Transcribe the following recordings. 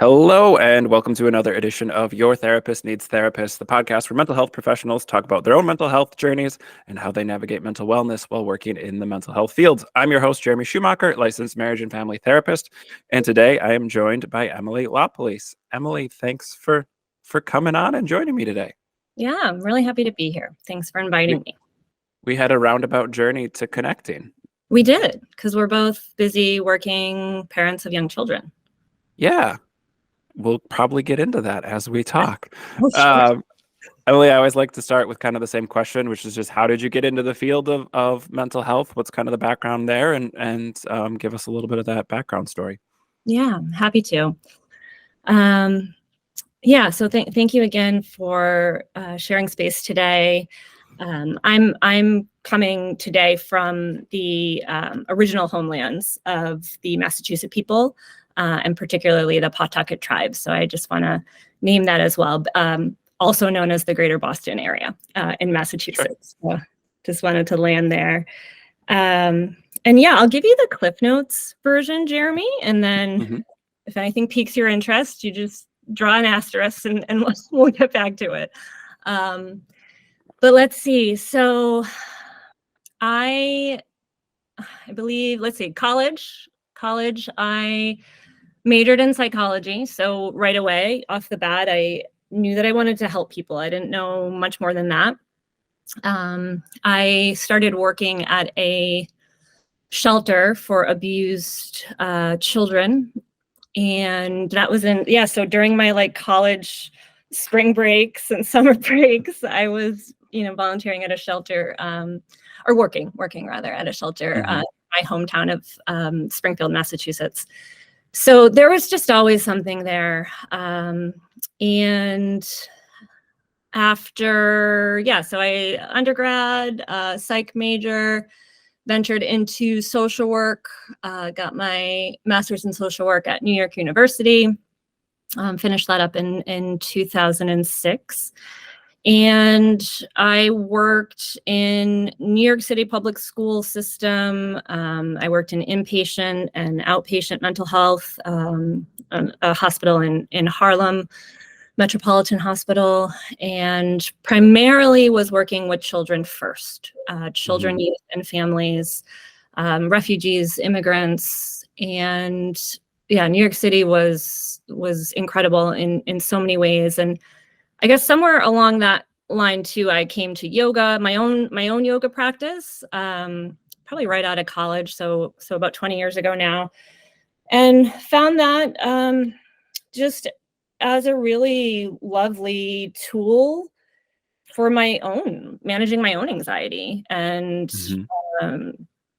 Hello, and welcome to another edition of Your Therapist Needs Therapist, the podcast where mental health professionals talk about their own mental health journeys and how they navigate mental wellness while working in the mental health field. I'm your host, Jeremy Schumacher, licensed marriage and family therapist, and today I am joined by Emily Lapolice. Emily, thanks for coming on and joining me today. Yeah, I'm really happy to be here. Thanks for inviting me. We had a roundabout journey to connecting. We did, because we're both busy working parents of young children. Yeah. We'll probably get into that as we talk. Sure. Emily, I always like to start with kind of the same question, which is just how did you get into the field of mental health? What's kind of the background there? And give us a little bit of that background story. Yeah, happy to. So thank you again for sharing space today. I'm coming today from the original homelands of the Massachusetts people, and particularly the Pawtucket tribe. So I just want to name that as well, also known as the Greater Boston area in Massachusetts. Sure. So just wanted to land there. And yeah, I'll give you the Cliff Notes version, Jeremy, and then if anything piques your interest, you just draw an asterisk and we'll get back to it. But let's see. So I believe, college, I majored in psychology. So right away off the bat, I knew that I wanted to help people. I didn't know much more than that. I started working at a shelter for abused children. And that was so during my college spring breaks and summer breaks, I was, volunteering at a shelter, or working rather at a shelter, my hometown of Springfield, Massachusetts. So there was just always something there. And after, so I undergrad, psych major, ventured into social work, got my master's in social work at New York University, finished that up in 2006. And I worked in New York City public school system. I worked in inpatient and outpatient mental health, a hospital in Harlem, Metropolitan Hospital, and primarily was working with children first, children, youth, and families, refugees, immigrants, and New York City was incredible in so many ways. And I guess somewhere along that line too, I came to yoga, my own yoga practice, probably right out of college, so about 20 years ago now, and found that just as a really lovely tool for managing my own anxiety and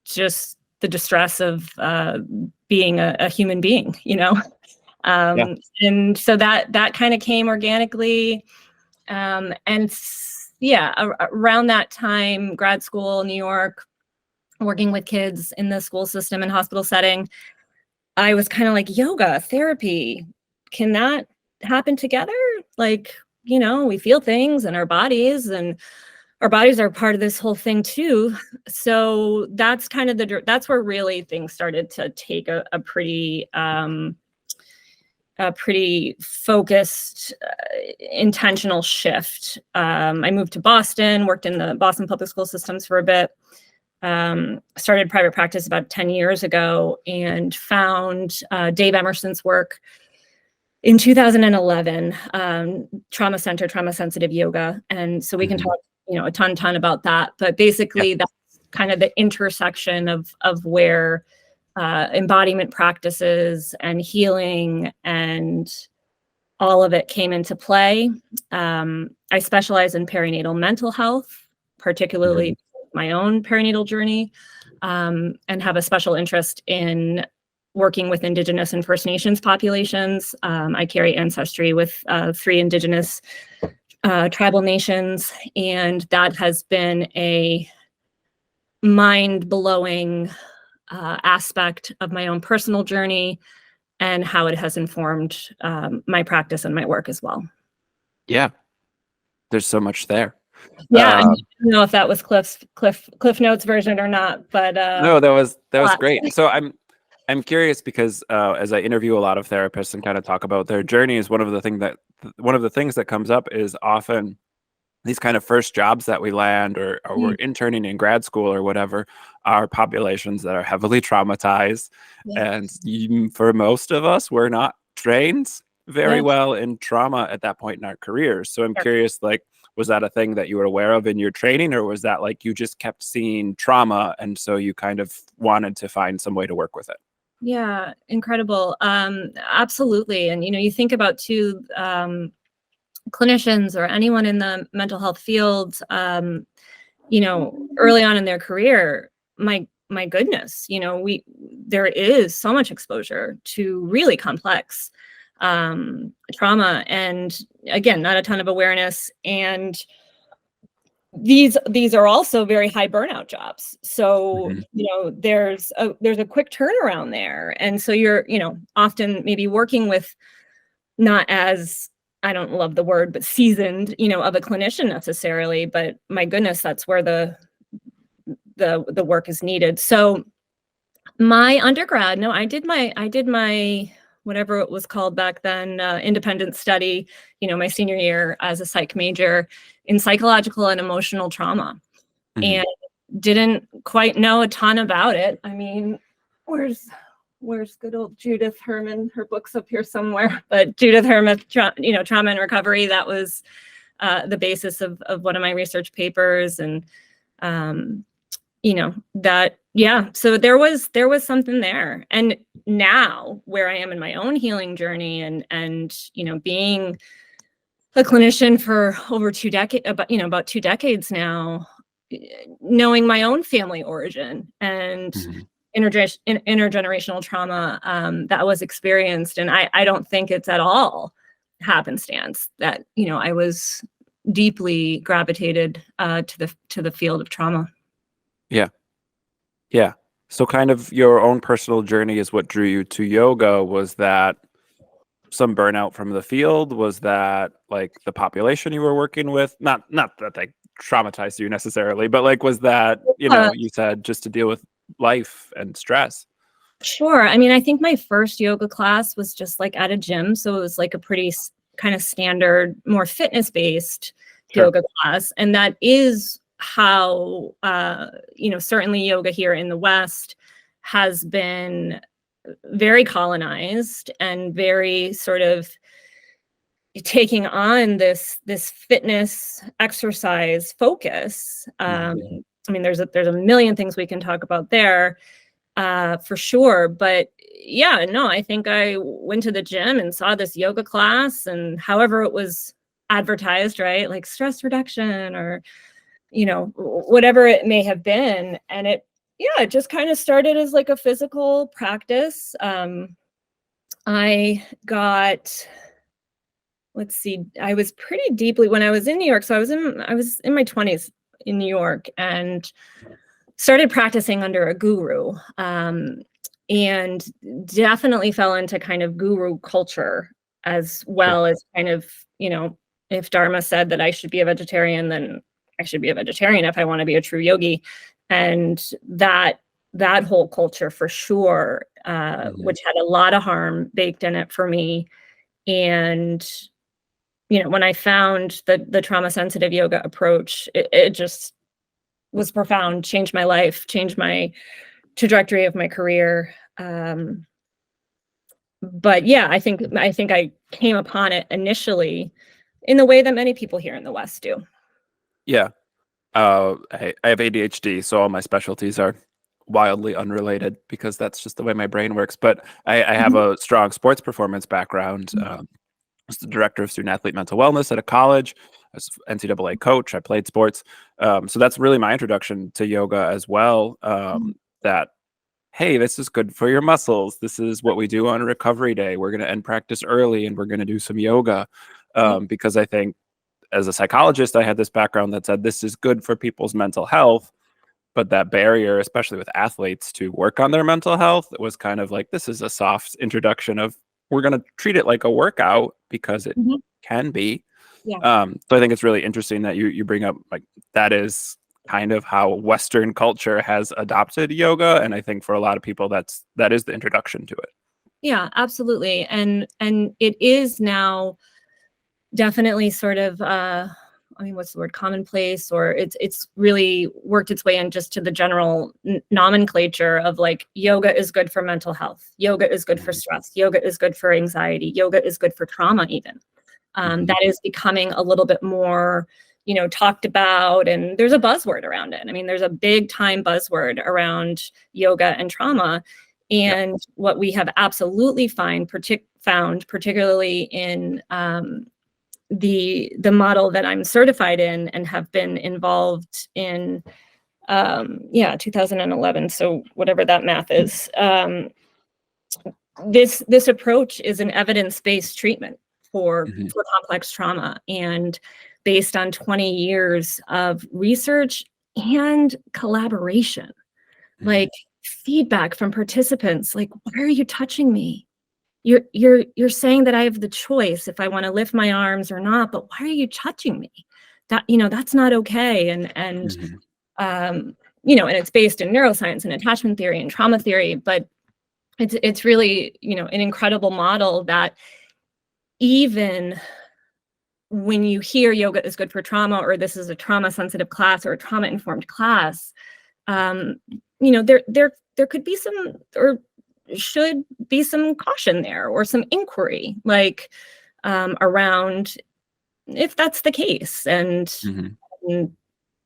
just the distress of being a human being, And so that kind of came organically. Around that time, grad school, New York, working with kids in the school system and hospital setting, I was kind of like, yoga, therapy, can that happen together? We feel things in our bodies, and our bodies are part of this whole thing too. So that's kind of that's where really things started to take a pretty focused, intentional shift. I moved to Boston, worked in the Boston public school systems for a bit, started private practice about 10 years ago, and found Dave Emerson's work in 2011, trauma center, trauma sensitive yoga. And so we can talk, a ton about that, but basically that's kind of the intersection of where embodiment practices and healing and all of it came into play. I specialize in perinatal mental health, particularly my own perinatal journey, and have a special interest in working with Indigenous and First Nations populations. I carry ancestry with 3 Indigenous tribal nations, and that has been a mind-blowing aspect of my own personal journey and how it has informed my practice and my work as well. Yeah, there's so much there. Yeah, I don't know if that was Cliff Notes version or not, but no, that was great. So I'm curious because as I interview a lot of therapists and kind of talk about their journeys, one of the things that comes up is often these kind of first jobs that we land, or we're Mm, interning in grad school or whatever, are populations that are heavily traumatized. yeah. And for most of us, we're not trained very Yeah. well in trauma at that point in our careers. So I'm Sure. curious, like, was that a thing that you were aware of in your training, or was that like you just kept seeing trauma and so you kind of wanted to find some way to work with it? Yeah, incredible. Absolutely. And you think about too, clinicians or anyone in the mental health field, early on in their career, my goodness, there is so much exposure to really complex trauma, and again, not a ton of awareness. And these are also very high burnout jobs. So, Mhm. there's a quick turnaround there. And so you're, often maybe working with not as, I don't love the word, but seasoned, of a clinician necessarily, but my goodness, that's where the work is needed. So my undergrad, no, I did my whatever it was called back then, independent study, my senior year as a psych major in psychological and emotional trauma, Mhm. and didn't quite know a ton about it. I mean, where's good old Judith Herman? Her book's up here somewhere. But Judith Herman, trauma and recovery. That was the basis of one of my research papers, and um, that, yeah. So there was something there, and now where I am in my own healing journey, and being a clinician for over about 2 decades now, knowing my own family origin and Mhm. intergenerational trauma that was experienced, and I don't think it's at all happenstance that I was deeply gravitated to the field of trauma. Yeah. Yeah. So kind of your own personal journey is what drew you to yoga. Was that some burnout from the field? Was that like the population you were working with? Not that they traumatized you necessarily, but like was that, Uh, you said just to deal with life and stress. sure. I mean, I think my first yoga class was just like at a gym, so it was like a pretty kind of standard, more fitness based Sure. yoga class, and that is how certainly yoga here in the West has been very colonized and very sort of taking on this fitness exercise focus. Mhm. I mean, there's a million things we can talk about there, for sure. But yeah, no, I think I went to the gym and saw this yoga class, and however it was advertised, right? Like stress reduction, or, whatever it may have been. And it just kind of started as like a physical practice. I got, let's see, I was pretty deeply when I was in New York. So I was in my 20s in New York, and started practicing under a guru, and definitely fell into kind of guru culture, as Sure. well as kind of, if Dharma said that I should be a vegetarian, then I should be a vegetarian if I want to be a true yogi. And that whole culture for sure, Mhm. which had a lot of harm baked in it for me. And when I found the trauma sensitive yoga approach, it just was profound, changed my life, changed my trajectory of my career. But yeah, I think I came upon it initially in the way that many people here in the West do. Yeah. I have ADHD, so all my specialties are wildly unrelated because that's just the way my brain works. But I have Mhm. a strong sports performance background. I was the director of student athlete mental wellness at a college. I was NCAA coach. I played sports. So that's really my introduction to yoga as well. That, hey, this is good for your muscles. This is what we do on a recovery day. We're going to end practice early and we're going to do some yoga. Yep. Because I think as a psychologist, I had this background that said this is good for people's mental health. But that barrier, especially with athletes, to work on their mental health, it was kind of like this is a soft introduction of we're going to treat it like a workout because it Mhm. can be. Yeah. So I think it's really interesting that you bring up like that is kind of how Western culture has adopted yoga. And I think for a lot of people, that is the introduction to it. Yeah, absolutely. And it is now definitely sort of, what's the word, commonplace, or it's really worked its way in just to the general nomenclature of like, yoga is good for mental health. Yoga is good for stress. Yoga is good for anxiety. Yoga is good for trauma even. That is becoming a little bit more, talked about, and there's a buzzword around it. I mean, there's a big time buzzword around yoga and trauma. And what we have absolutely found, particularly in the model that I'm certified in and have been involved in, 2011. So whatever that math is, this approach is an evidence-based treatment for complex trauma, and based on 20 years of research and collaboration, like feedback from participants, like, why are you touching me? You're saying that I have the choice if I want to lift my arms or not, but why are you touching me? That's not okay. And and it's based in neuroscience and attachment theory and trauma theory, but it's really, an incredible model that even when you hear yoga is good for trauma, or this is a trauma sensitive class or a trauma informed class, there could be some, or should be some caution there, or some inquiry, like around if that's the case. And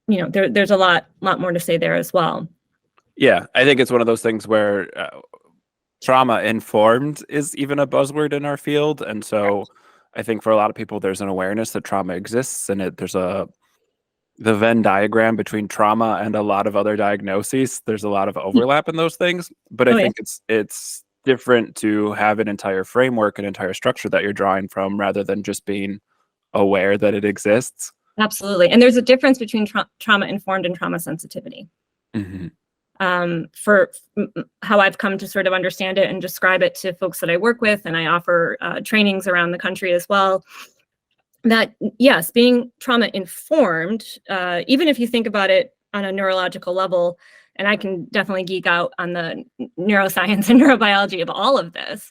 there's a lot more to say there as well. Yeah, I think it's one of those things where trauma informed is even a buzzword in our field, and so I think for a lot of people there's an awareness that trauma exists, and there's the Venn diagram between trauma and a lot of other diagnoses. There's a lot of overlap in those things, but I think it's different to have an entire framework, an entire structure that you're drawing from, rather than just being aware that it exists. Absolutely. And there's a difference between trauma informed and trauma sensitivity. For how I've come to sort of understand it and describe it to folks that I work with, and I offer trainings around the country as well, that yes, being trauma informed, even if you think about it on a neurological level, and I can definitely geek out on the neuroscience and neurobiology of all of this,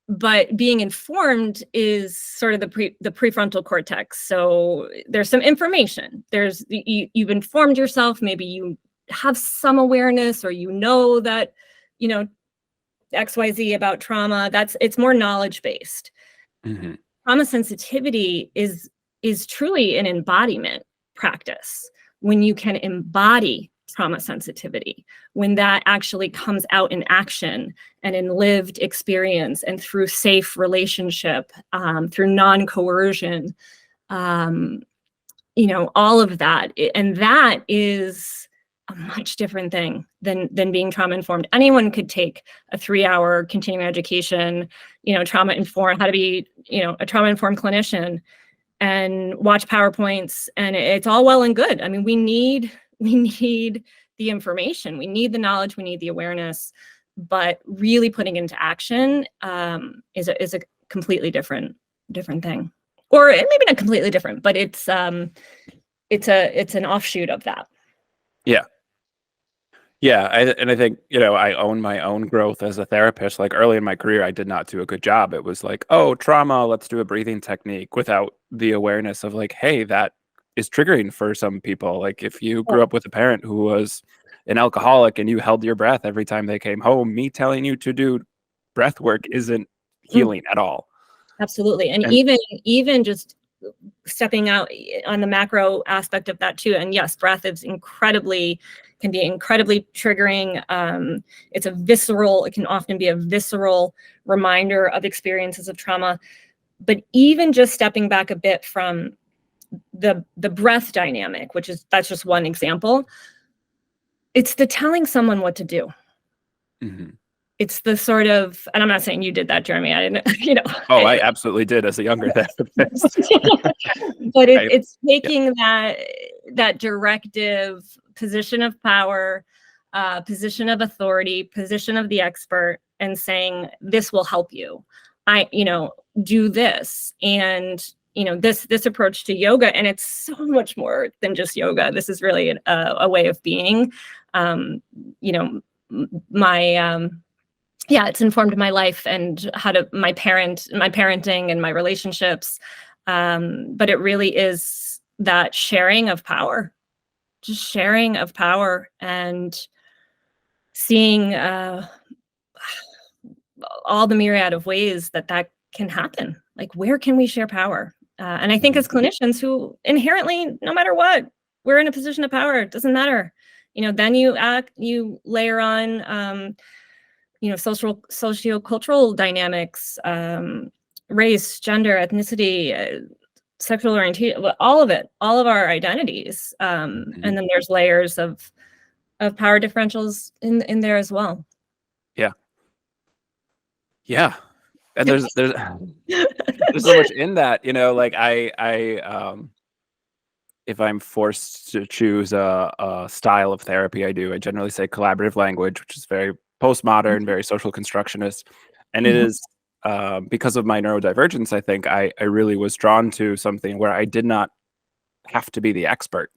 but being informed is sort of the prefrontal cortex. So there's some information. You've informed yourself. Maybe you have some awareness, or that XYZ about trauma. It's more knowledge based. Trauma sensitivity is truly an embodiment practice. When you can embody trauma sensitivity, when that actually comes out in action and in lived experience and through safe relationship, through non-coercion, all of that. And that is a much different thing than being trauma informed. Anyone could take a 3-hour continuing education, trauma informed, how to be, a trauma informed clinician, and watch PowerPoints, and it's all well and good. I mean, we need the information, we need the knowledge, we need the awareness, but really putting into action is a completely different thing, or maybe not completely different, but it's an offshoot of that. Yeah, I think, I own my own growth as a therapist. Like early in my career, I did not do a good job. It was like, oh, trauma, let's do a breathing technique, without the awareness of like, hey, that is triggering for some people. Like if you grew up with a parent who was an alcoholic and you held your breath every time they came home, me telling you to do breath work isn't healing at all. Absolutely. And even just stepping out on the macro aspect of that too. And yes, breath can be incredibly triggering. It can often be a visceral reminder of experiences of trauma. But even just stepping back a bit from the breath dynamic, that's just one example. It's the telling someone what to do. It's the sort of, and I'm not saying you did that, Jeremy. I didn't, I absolutely did as a younger therapist. But it's taking that directive position of power, position of authority, position of the expert, and saying, this will help you. Do this. And, this approach to yoga, and it's so much more than just yoga. This is really a way of being. It's informed my life and my parenting and my relationships. But it really is that sharing of power, just sharing of power, and seeing all the myriad of ways that can happen. Like, where can we share power? And I think as clinicians who inherently, no matter what, we're in a position of power. It doesn't matter. Then you layer on, socio-cultural dynamics, race, gender, ethnicity, sexual orientation, all of it, all of our identities. And then there's layers of power differentials in there as well. Yeah. Yeah. And there's so much in that, like if I'm forced to choose a style of therapy, I generally say collaborative language, which is very postmodern, very social constructionist. And it is because of my neurodivergence, I think I really was drawn to something where I did not have to be the expert,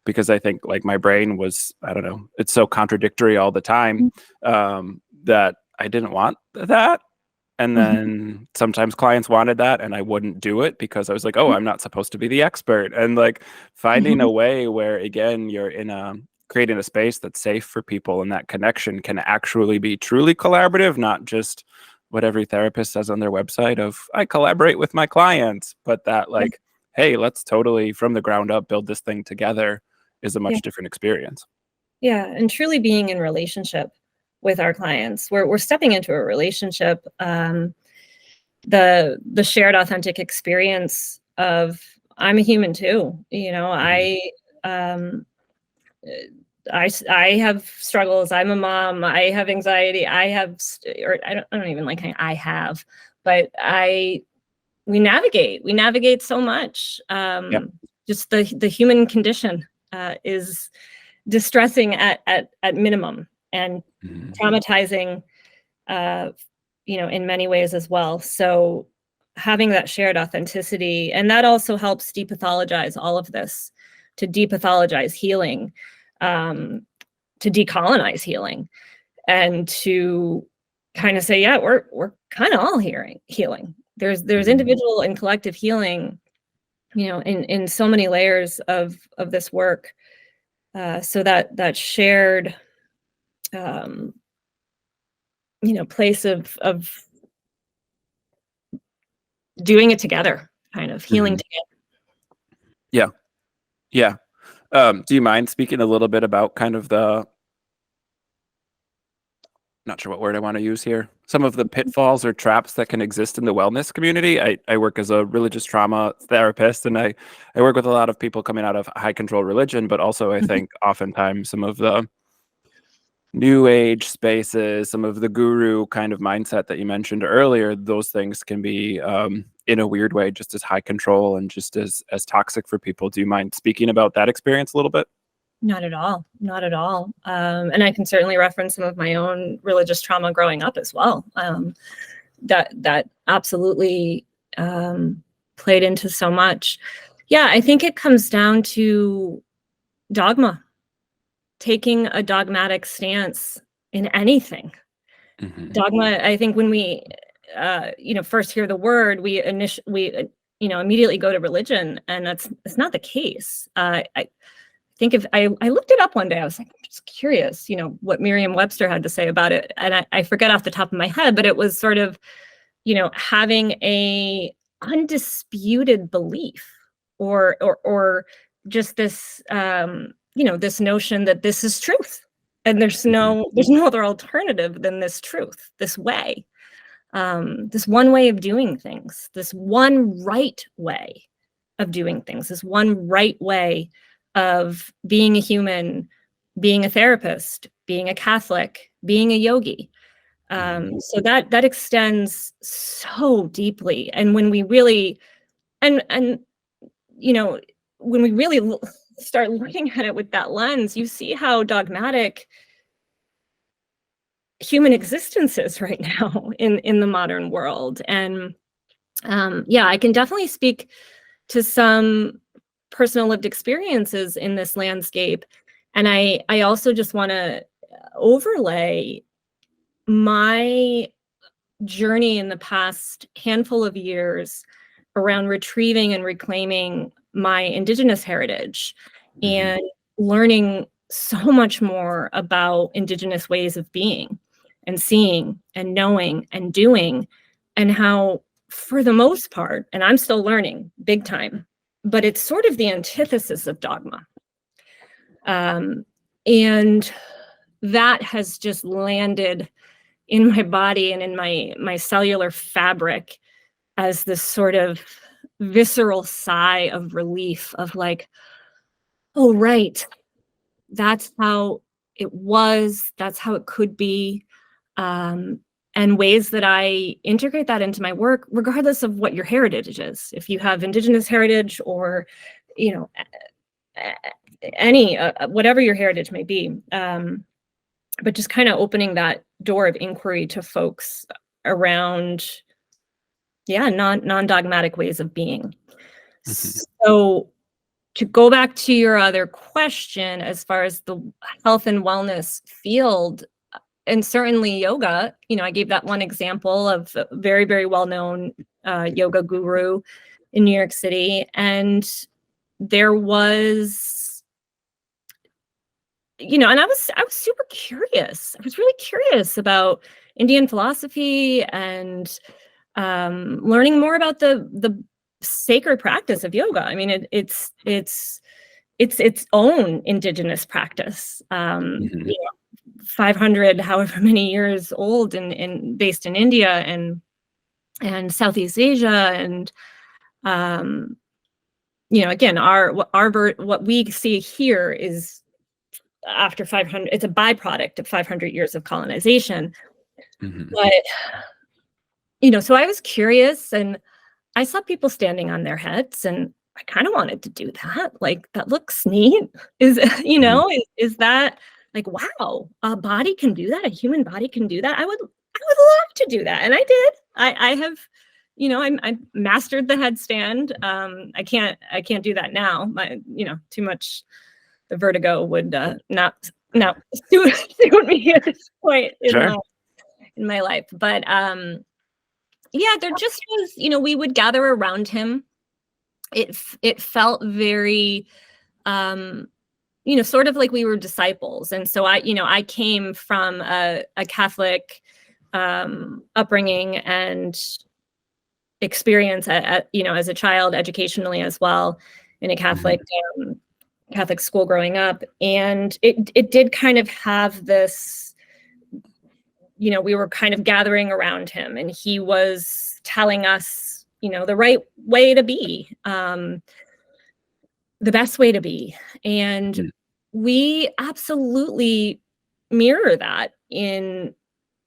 because I think like my brain was, I don't know, it's so contradictory all the time that I didn't want that. And then sometimes clients wanted that and I wouldn't do it because I was like, oh, I'm not supposed to be the expert. And like finding a way where, again, you're creating a space that's safe for people, and that connection can actually be truly collaborative, not just what every therapist says on their website of I collaborate with my clients, but that like, hey, let's totally from the ground up build this thing together is a much different experience. Yeah. And truly being in relationship with our clients. We're stepping into a relationship, the shared authentic experience of I'm a human too. I have struggles. I'm a mom. I have anxiety. I don't even like saying I have, but we navigate so much. Just the human condition is distressing at minimum, and traumatizing, in many ways as well. So having that shared authenticity, and that also helps depathologize all of this, to depathologize healing, to decolonize healing, and to kind of say, yeah, we're kind of all healing. There's individual and collective healing, in so many layers of this work. So that shared place of doing it together, kind of healing together. Yeah. Do you mind speaking a little bit about kind of not sure what word I want to use here, some of the pitfalls or traps that can exist in the wellness community? I work as a religious trauma therapist, and I work with a lot of people coming out of high control religion, but also I think oftentimes some of the new age spaces, some of the guru kind of mindset that you mentioned earlier, those things can be in a weird way just as high control and just as toxic for people. Do you mind speaking about that experience a little bit? Not at all. And I can certainly reference some of my own religious trauma growing up as well. That absolutely played into so much. Yeah, I think it comes down to dogma, taking a dogmatic stance in anything. Dogma, I think when we first hear the word, we immediately go to religion, and it's not the case. I think if I looked it up one day, I was like, I'm just curious, what Merriam-Webster had to say about it. And I forget off the top of my head, but it was sort of, having a undisputed belief or just this, this notion that this is truth. And there's no other alternative than this truth, this way, this one way of doing things, this one right way of doing things, this one right way of being a human, being a therapist, being a Catholic, being a yogi. So that extends so deeply. And when we really, and when we really start looking at it with that lens, you see how dogmatic human existence is right now in the modern world. And I can definitely speak to some personal lived experiences in this landscape. And I also just want to overlay my journey in the past handful of years around retrieving and reclaiming my Indigenous heritage and learning so much more about Indigenous ways of being and seeing and knowing and doing, and how, for the most part, and I'm still learning big time, but it's sort of the antithesis of dogma. And that has just landed in my body and in my cellular fabric as this sort of visceral sigh of relief of like, oh, right, that's how it was, that's how it could be. And ways that I integrate that into my work, regardless of what your heritage is. If you have Indigenous heritage or, you know, any, whatever your heritage may be. But just kind of opening that door of inquiry to folks around, non-dogmatic ways of being. So to go back to your other question, as far as the health and wellness field, and certainly yoga, I gave that one example of a very, very well-known yoga guru in New York City. And there was, and I was super curious. I was really curious about Indian philosophy and learning more about the sacred practice of yoga. I mean, it's its own Indigenous practice. 500, however many years old, and based in India and Southeast Asia, and again, what we see here is after 500. It's a byproduct of 500 years of colonization. But so I was curious, and I saw people standing on their heads, and I kind of wanted to do that. Like, that looks neat. Is is that like, wow, a body can do that? A human body can do that? I would love to do that. And I did. I have, I mastered the headstand. I can't do that now. Too much, the vertigo would not suit me at this point in my life. But there just was, we would gather around him. It felt very sort of like we were disciples. And so I came from a Catholic upbringing and experience as a child, educationally as well, in a Catholic school growing up. And it did kind of have this, we were kind of gathering around him, and he was telling us, the right way to be, the best way to be. And we absolutely mirror that in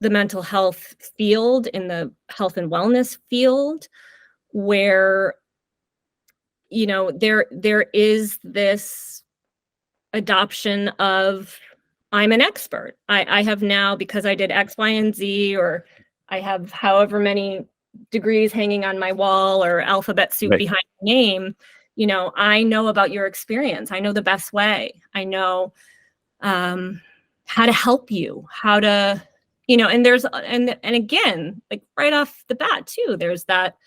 the mental health field, in the health and wellness field, where, there is this adoption of, I'm an expert. I have now, because I did X, Y, and Z, or I have however many degrees hanging on my wall or alphabet soup behind my name, I know about your experience. I know the best way. I know how to help you, how to, and there's, and again, like right off the bat too, there's that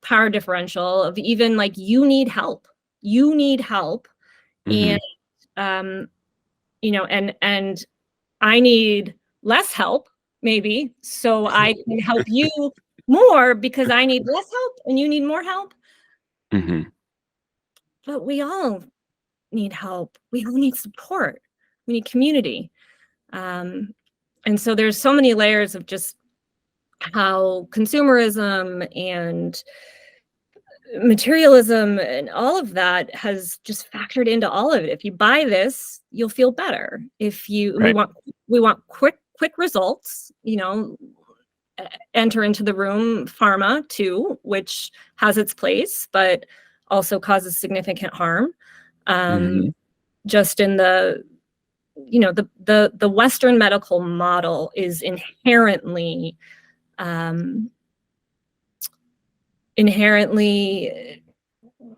power differential of even like, you need help. And, and I need less help, maybe, so I can help you more because I need less help and you need more help. But we all need help. We all need support. We need community. And so there's so many layers of just how consumerism and materialism and all of that has just factored into all of it. If you buy this, you'll feel better. If you, we want quick results, enter into the room pharma too, which has its place, but also causes significant harm. Just in the, the Western medical model is inherently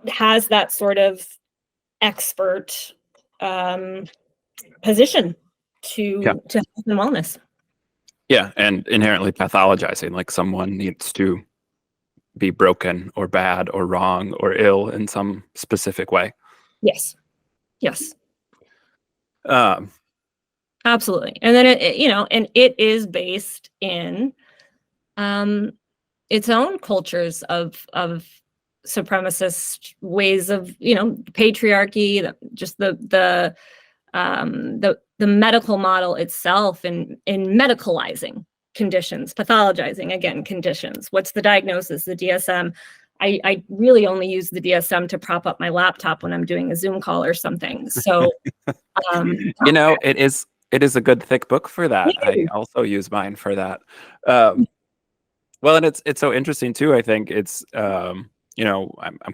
has that sort of expert position to health and wellness. Yeah, and inherently pathologizing, like someone needs to be broken or bad or wrong or ill in some specific way. Yes. Absolutely. And then and it is based in its own cultures of supremacist ways of, patriarchy, just the medical model itself, in medicalizing conditions, pathologizing again conditions. What's the diagnosis? The DSM. I really only use the DSM to prop up my laptop when I'm doing a Zoom call or something. So, it is a good thick book for that. I also use mine for that. Well, and it's so interesting too. I think it's I'm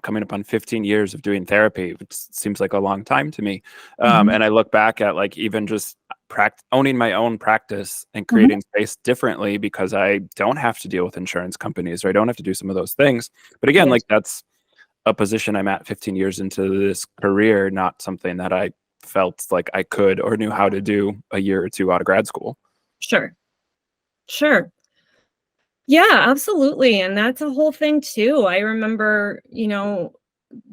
coming up on 15 years of doing therapy, which seems like a long time to me. And I look back at like even just owning my own practice and creating space differently because I don't have to deal with insurance companies, or I don't have to do some of those things. But again, like that's a position I'm at 15 years into this career, not something that I felt like I could or knew how to do a year or two out of grad school. Sure. Yeah, absolutely. And that's a whole thing too. I remember,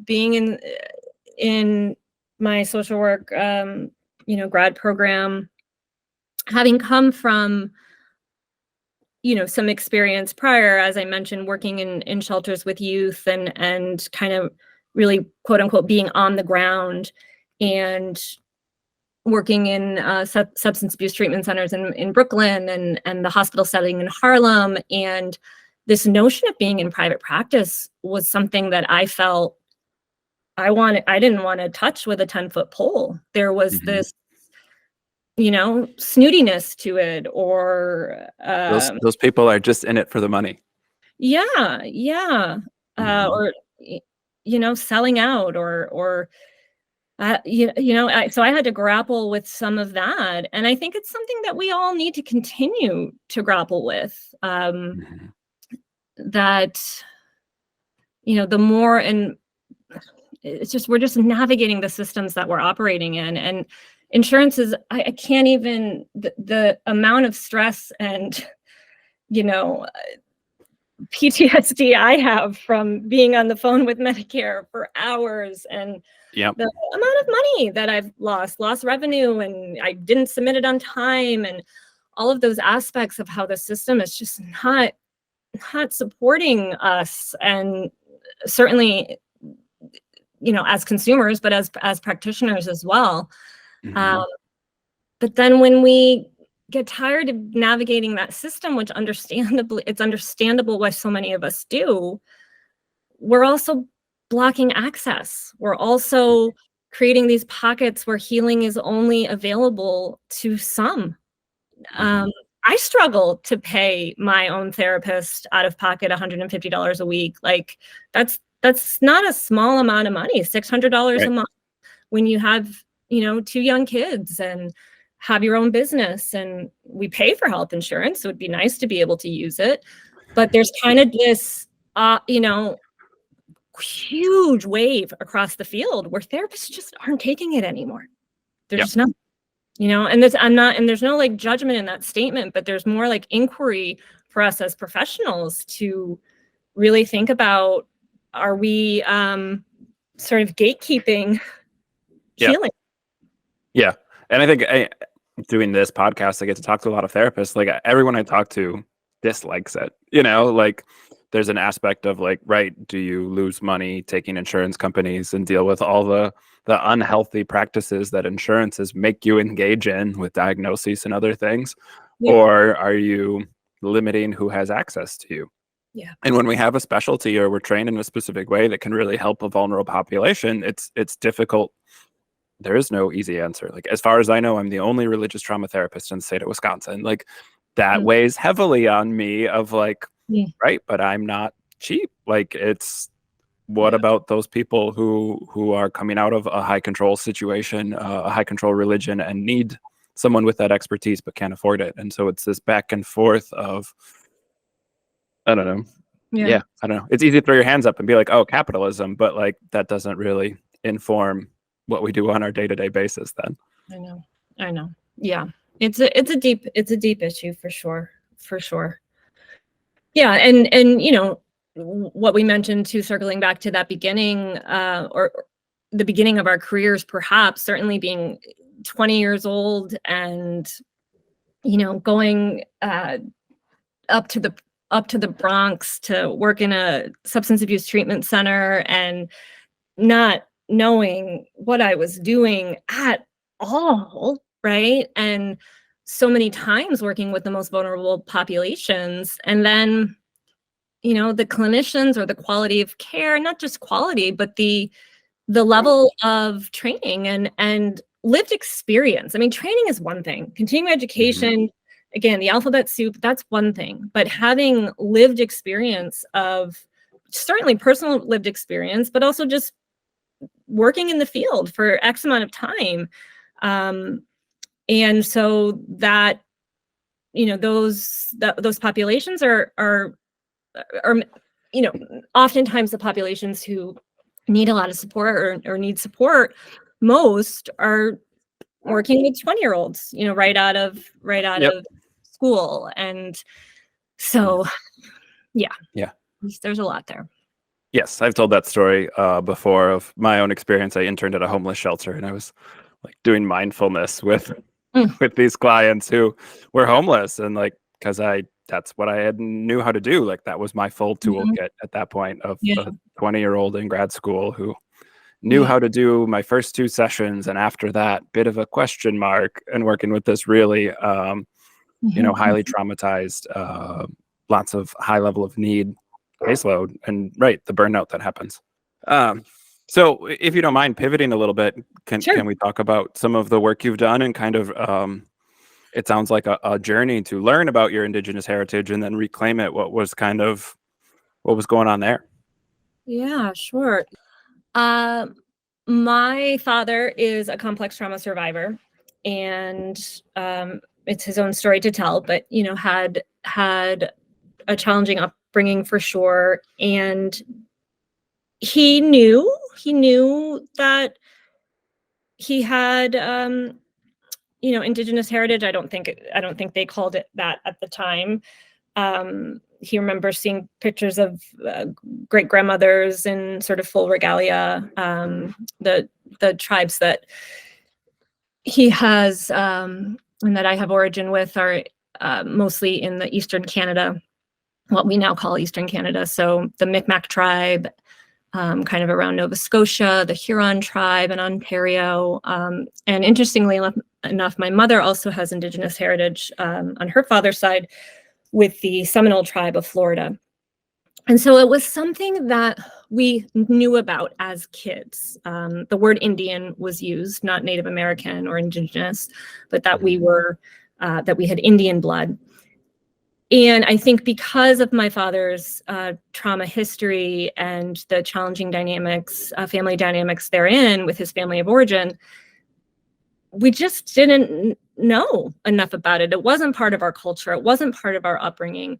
being in my social work, grad program, having come from, some experience prior, as I mentioned, working in shelters with youth and kind of really, quote unquote, being on the ground and working in substance abuse treatment centers in Brooklyn and the hospital setting in Harlem. And this notion of being in private practice was something that I felt I didn't want to touch with a 10-foot pole. There was this, snootiness to it, or those people are just in it for the money. Yeah. Or, selling out or so I had to grapple with some of that. And I think it's something that we all need to continue to grapple with. That, the more, and it's just, we're just navigating the systems that we're operating in. And insurance is, I can't even, the amount of stress and, PTSD I have from being on the phone with Medicare for hours, and the amount of money that I've lost revenue, and I didn't submit it on time, and all of those aspects of how the system is just not supporting us, and certainly, as consumers, but as practitioners as well. But then when we get tired of navigating that system, which it's understandable why so many of us do, we're also blocking access. We're also creating these pockets where healing is only available to some. I struggle to pay my own therapist out of pocket $150 a week. Like that's not a small amount of money, $600 a month when you have, 2 young kids and have your own business, and we pay for health insurance. So it'd be nice to be able to use it. But there's kind of this, huge wave across the field where therapists just aren't taking it anymore. They're just not, and there's no like judgment in that statement, but there's more like inquiry for us as professionals to really think about, are we sort of gatekeeping healing? Yeah. And I think doing this podcast, I get to talk to a lot of therapists. Like everyone I talk to dislikes it, like there's an aspect of like, do you lose money taking insurance companies and deal with all the unhealthy practices that insurances make you engage in with diagnoses and other things? Or are you limiting who has access to you? And when we have a specialty or we're trained in a specific way that can really help a vulnerable population, it's difficult. There is no easy answer. Like, as far as I know, I'm the only religious trauma therapist in the state of Wisconsin. Like, that weighs heavily on me of like, but I'm not cheap. Like, it's what about those people who are coming out of a high control situation, a high control religion, and need someone with that expertise but can't afford it? And so it's this back and forth of, I don't know. Yeah, I don't know. It's easy to throw your hands up and be like, oh, capitalism, but like that doesn't really inform what we do on our day-to-day basis then. I know. Yeah. It's a deep issue for sure. Yeah, and what we mentioned too, circling back to that beginning, or the beginning of our careers, perhaps certainly being 20 years old and going up to the Bronx to work in a substance abuse treatment center and not knowing what I was doing at all, right? And so many times working with the most vulnerable populations, and then the clinicians, or the quality of care, not just quality, but the level of training and lived experience. I mean, training is one thing. Continuing education, again, the alphabet soup, that's one thing. But having lived experience of, certainly personal lived experience, but also just working in the field for X amount of time. And so that, those populations are oftentimes the populations who need a lot of support, or need support most, are working with 20-year-olds, right out of school. And so, yeah, there's a lot there. Yes, I've told that story before of my own experience. I interned at a homeless shelter, and I was like doing mindfulness with these clients who were homeless, and like, because that's what I knew how to do. Like that was my full toolkit at that point of a 20-year-old in grad school who knew how to do my first 2 sessions, and after that, bit of a question mark, and working with this really, highly traumatized, lots of high level of need caseload, and the burnout that happens. So if you don't mind pivoting a little bit, can we talk about some of the work you've done, and kind of, it sounds like a journey to learn about your Indigenous heritage and then reclaim it. What was going on there? Yeah, sure. My father is a complex trauma survivor, and it's his own story to tell, but had a challenging upbringing for sure. And he knew that he had Indigenous heritage. I don't think they called it that at the time. He remembers seeing pictures of great grandmothers in sort of full regalia. The tribes that he has, and that I have origin with, are mostly in the Eastern Canada, what we now call Eastern Canada. So the Mi'kmaq tribe, kind of around Nova Scotia, the Huron tribe in Ontario. And interestingly enough, my mother also has Indigenous heritage on her father's side with the Seminole tribe of Florida. And so it was something that we knew about as kids. The word Indian was used, not Native American or Indigenous, but that we had Indian blood. And I think because of my father's trauma history and the challenging dynamics, family dynamics therein with his family of origin, we just didn't know enough about it. It wasn't part of our culture. It wasn't part of our upbringing.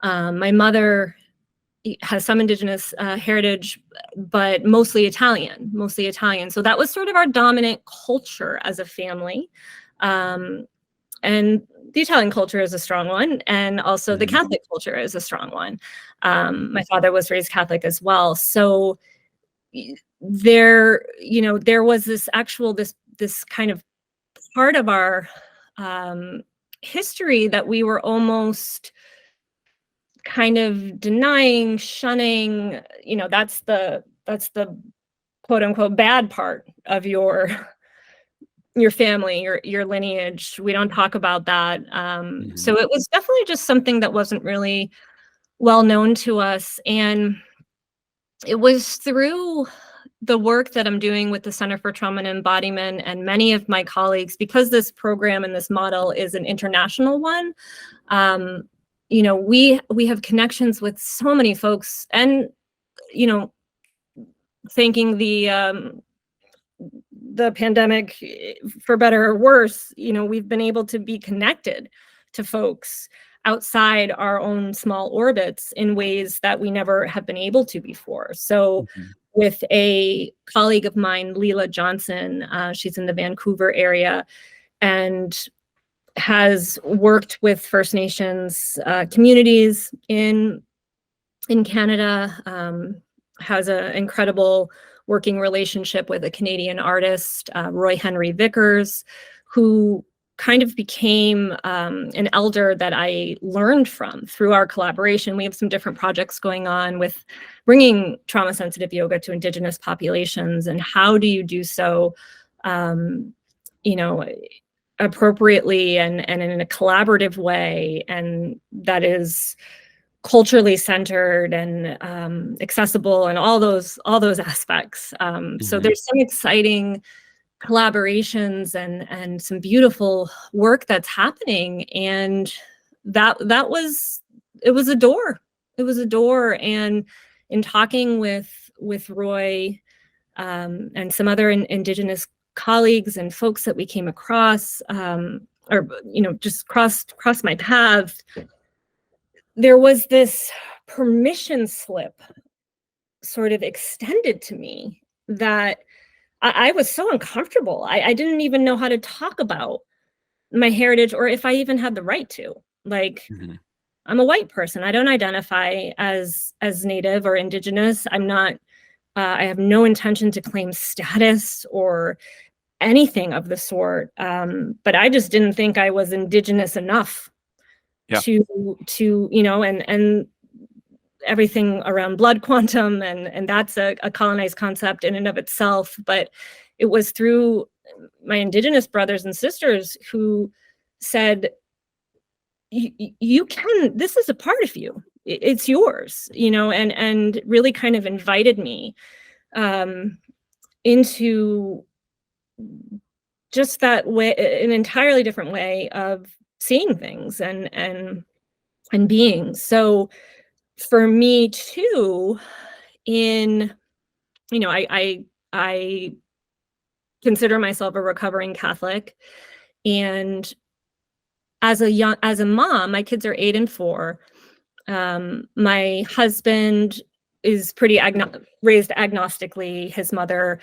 My mother has some Indigenous heritage, but mostly Italian. So that was sort of our dominant culture as a family. And the Italian culture is a strong one, and also the Catholic culture is a strong one. My father was raised Catholic as well. So there was this kind of part of our history that we were almost kind of denying, shunning. That's the quote unquote bad part of your family, your lineage. We don't talk about that. So it was definitely just something that wasn't really well known to us. And it was through the work that I'm doing with the Center for Trauma and Embodiment and many of my colleagues, because this program and this model is an international one. We have connections with so many folks, and thanking the pandemic, for better or worse, we've been able to be connected to folks outside our own small orbits in ways that we never have been able to before. So with a colleague of mine, Leela Johnson, she's in the Vancouver area and has worked with First Nations communities in Canada, has an incredible working relationship with a Canadian artist, Roy Henry Vickers, who kind of became an elder that I learned from through our collaboration. We have some different projects going on with bringing trauma-sensitive yoga to Indigenous populations, and how do you do so, appropriately and in a collaborative way, and that is culturally centered and accessible, and all those aspects. So there's some exciting collaborations and some beautiful work that's happening, and it was a door. It was a door, and in talking with Roy and some other Indigenous colleagues and folks that we came across, just crossed my path, there was this permission slip sort of extended to me that I was so uncomfortable. I didn't even know how to talk about my heritage, or if I even had the right to. Like, I'm a white person. I don't identify as Native or Indigenous. I'm not, I have no intention to claim status or anything of the sort. But I just didn't think I was Indigenous enough to and everything around blood quantum, and that's a colonized concept in and of itself. But it was through my Indigenous brothers and sisters who said, you can, this is a part of you, it's yours, and really kind of invited me into just that way, an entirely different way of seeing things and being. So for me too, I consider myself a recovering Catholic, and as a mom, my kids are 8 and 4. My husband is pretty raised agnostically. His mother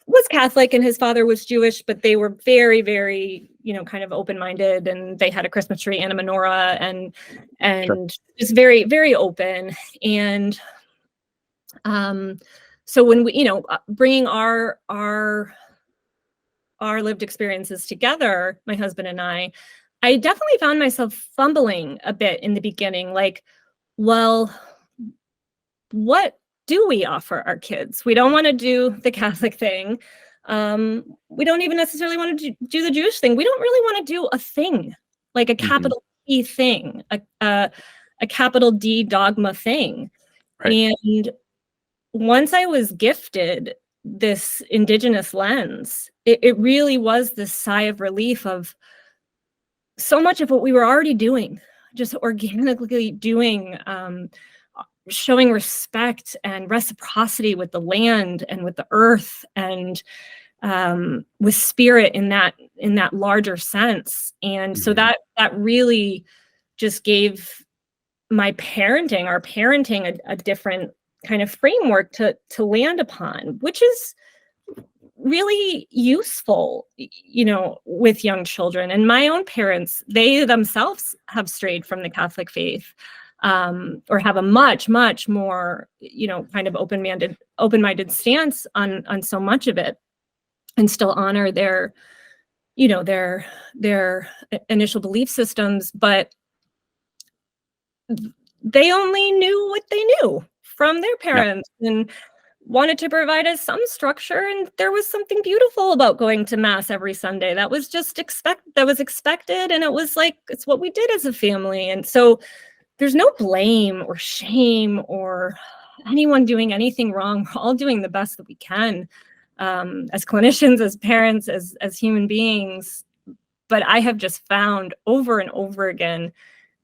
was Catholic and his father was Jewish, but they were very, very, kind of open-minded, and they had a Christmas tree and a menorah, and just very, very open. And so when we, bringing our lived experiences together, my husband and I definitely found myself fumbling a bit in the beginning, like, well, what do we offer our kids? We don't want to do the Catholic thing. We don't even necessarily want to do the Jewish thing. We don't really want to do a thing, like a capital T thing, a capital D dogma thing. Right. And once I was gifted this Indigenous lens, it really was this sigh of relief of so much of what we were already doing, just organically doing, showing respect and reciprocity with the land and with the earth, and with spirit in that larger sense. And so that really just gave our parenting a different kind of framework to land upon, which is really useful, with young children. And my own parents, they themselves have strayed from the Catholic faith, or have a much, much more, kind of open-minded stance on so much of it, and still honor their initial belief systems. But they only knew what they knew from their parents, and wanted to provide us some structure. And there was something beautiful about going to mass every Sunday. That was just expected. And it was like, it's what we did as a family. And so there's no blame or shame or anyone doing anything wrong. We're all doing the best that we can, as clinicians, as parents, as human beings. But I have just found over and over again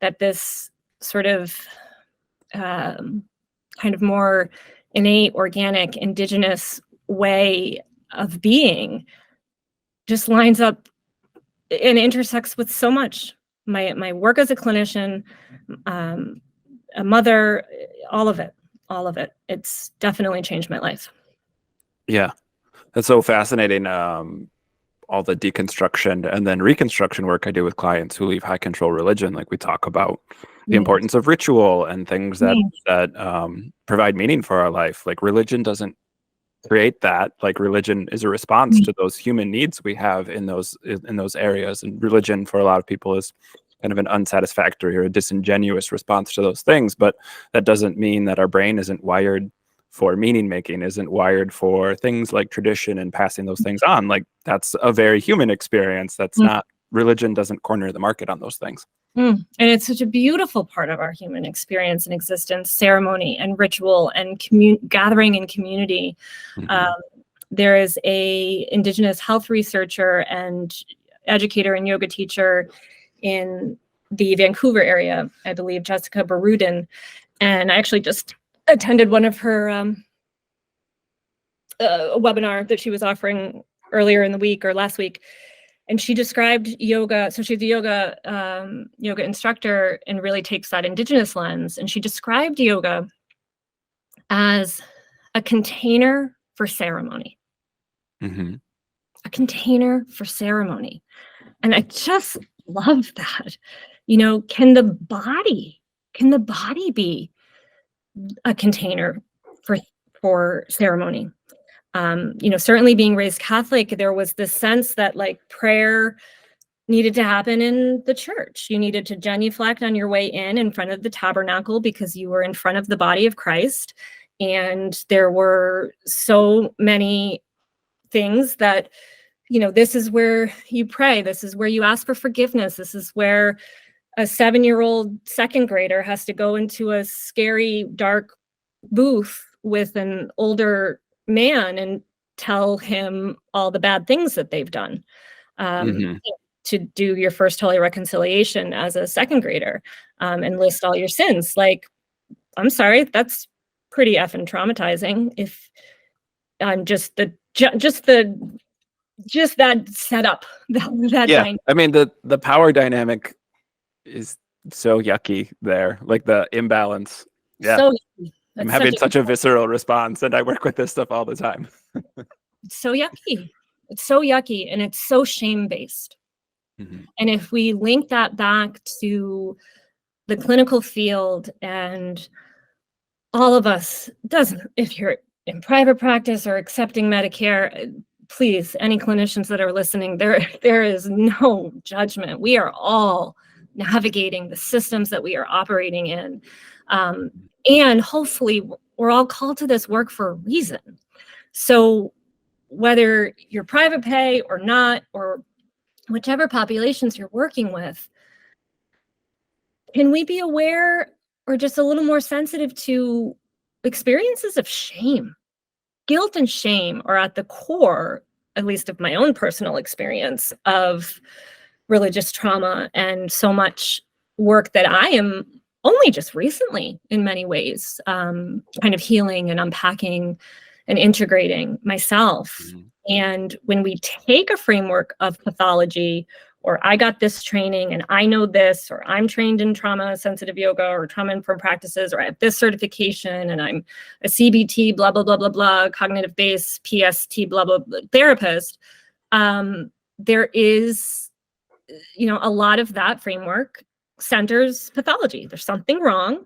that this sort of kind of more innate, organic, Indigenous way of being just lines up and intersects with so much my work as a clinician, a mother, all of it. It's definitely changed my life. Yeah, that's so fascinating. All the deconstruction and then reconstruction work I do with clients who leave high control religion. Like, we talk about the importance of ritual and things that provide meaning for our life. Like, religion doesn't create that. Like, religion is a response to those human needs we have in those areas, and religion for a lot of people is kind of an unsatisfactory or a disingenuous response to those things. But that doesn't mean that our brain isn't wired for meaning making, isn't wired for things like tradition and passing those things on. Like, that's a very human experience. That's not, religion doesn't corner the market on those things. And it's such a beautiful part of our human experience and existence, ceremony and ritual and gathering in community. There is a Indigenous health researcher and educator and yoga teacher in the Vancouver area, I believe, Jessica Barudin. And I actually just attended one of her webinar that she was offering earlier in the week or last week. And she described yoga. So she's a yoga instructor and really takes that Indigenous lens. And she described yoga as a container for ceremony. A container for ceremony. And I just love that. Can the body be a container for ceremony? Certainly being raised Catholic, there was this sense that like prayer needed to happen in the church. You needed to genuflect on your way in front of the tabernacle because you were in front of the body of Christ. And there were so many things that, this is where you pray. This is where you ask for forgiveness. This is where a 7-year-old second grader has to go into a scary, dark booth with an older man and tell him all the bad things that they've done. To do your first holy reconciliation as a second grader, and list all your sins. Like, I'm sorry, that's pretty effing traumatizing. If I'm just that setup, that yeah, dynamic. I mean, the power dynamic is so yucky there, like the imbalance. Yeah, So I'm having such a visceral response, and I work with this stuff all the time. It's so yucky. It's so yucky, and it's so shame-based. And if we link that back to the clinical field, and all of us, if you're in private practice or accepting Medicare, please, any clinicians that are listening, there is no judgment. We are all navigating the systems that we are operating in. And hopefully we're all called to this work for a reason. So whether you're private pay or not, or whichever populations you're working with, can we be aware or just a little more sensitive to experiences of shame? Guilt and shame are at the core, at least of my own personal experience, of religious trauma, and so much work that I am only just recently, in many ways, kind of healing and unpacking and integrating myself. And when we take a framework of pathology, or I got this training and I know this, or I'm trained in trauma sensitive yoga or trauma informed practices, or I have this certification and I'm a CBT, blah, blah, blah, blah, blah, cognitive based PST, blah, blah, blah, therapist, there is, a lot of that framework centers pathology. There's something wrong.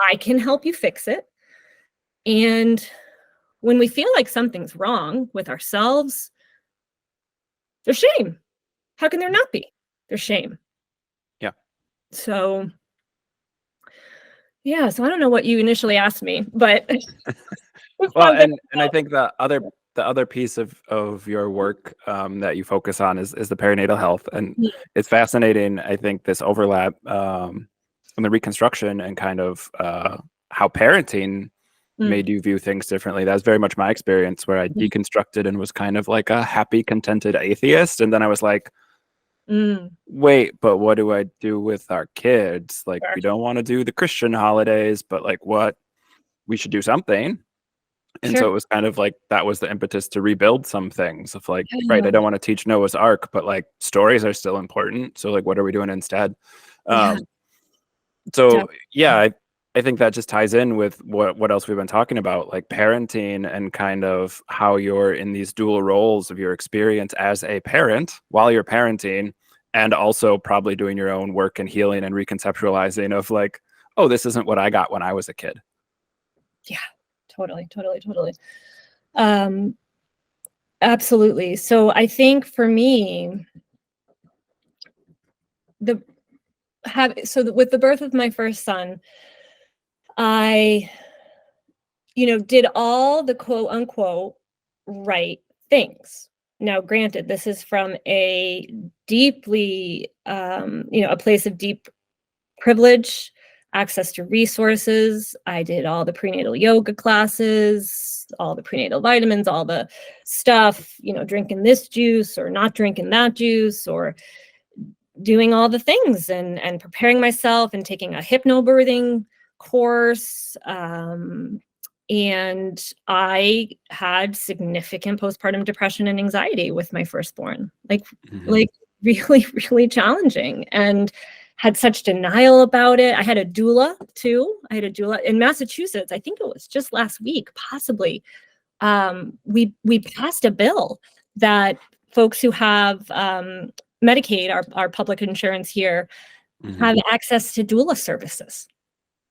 I can help you fix it. And when we feel like something's wrong with ourselves, there's shame. How can there not be? There's shame. Yeah. So I don't know what you initially asked me, but well, and I think the other piece of your work that you focus on is the perinatal health, and it's fascinating. I think this overlap in the reconstruction and kind of how parenting made you view things differently. That was very much my experience, where I deconstructed and was kind of like a happy, contented atheist, and then I was like, wait, but what do I do with our kids? Like, we don't want to do the Christian holidays, but like, what? We should do something. And so Sure. it was kind of like that was the impetus to rebuild some things of like, right, I Yeah. don't want to teach Noah's Ark, but like stories are still important. So like, what are we doing instead? Yeah. Um, so yeah, Definitely. I think that just ties in with what else we've been talking about, like parenting and kind of how you're in these dual roles of your experience as a parent while you're parenting, and also probably doing your own work and healing and reconceptualizing of like, oh, this isn't what I got when I was a kid. Yeah. Totally. Totally. Totally. Um, absolutely. So I think for me, the with the birth of my first son, I, did all the quote unquote right things. Now, granted, this is from a deeply, a place of deep privilege, access to resources. I did all the prenatal yoga classes, all the prenatal vitamins, all the stuff, drinking this juice or not drinking that juice, or doing all the things and preparing myself and taking a hypnobirthing course. And I had significant postpartum depression and anxiety with my firstborn, like really, really challenging, and had such denial about it. I had a doula too. I had a doula in Massachusetts. I think it was just last week, possibly. We passed a bill that folks who have Medicaid, our public insurance here, have access to doula services,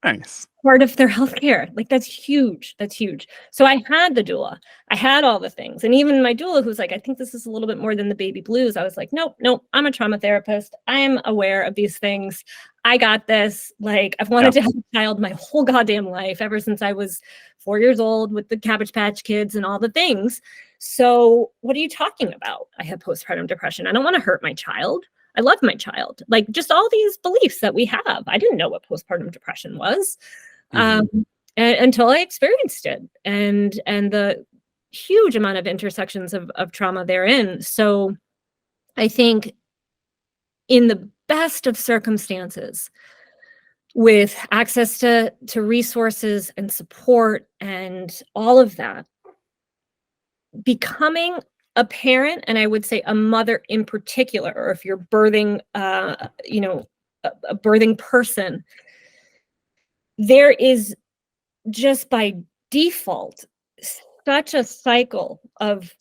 Nice. part of their healthcare. Like, that's huge. That's huge. So I had the doula. I had all the things. And even my doula, who's like, I think this is a little bit more than the baby blues. I was like, nope, I'm a trauma therapist. I am aware of these things. I got this. Like, I've wanted to have a child my whole goddamn life, ever since I was 4 years old with the Cabbage Patch Kids and all the things. So what are you talking about? I have postpartum depression. I don't want to hurt my child. I love my child. Like, just all these beliefs that we have. I didn't know what postpartum depression was. Until I experienced it, and the huge amount of intersections of trauma therein. So I think, in the best of circumstances, with access to resources and support and all of that, becoming a parent, and I would say a mother in particular, or if you're birthing, a birthing person, there is, just by default, such a cycle of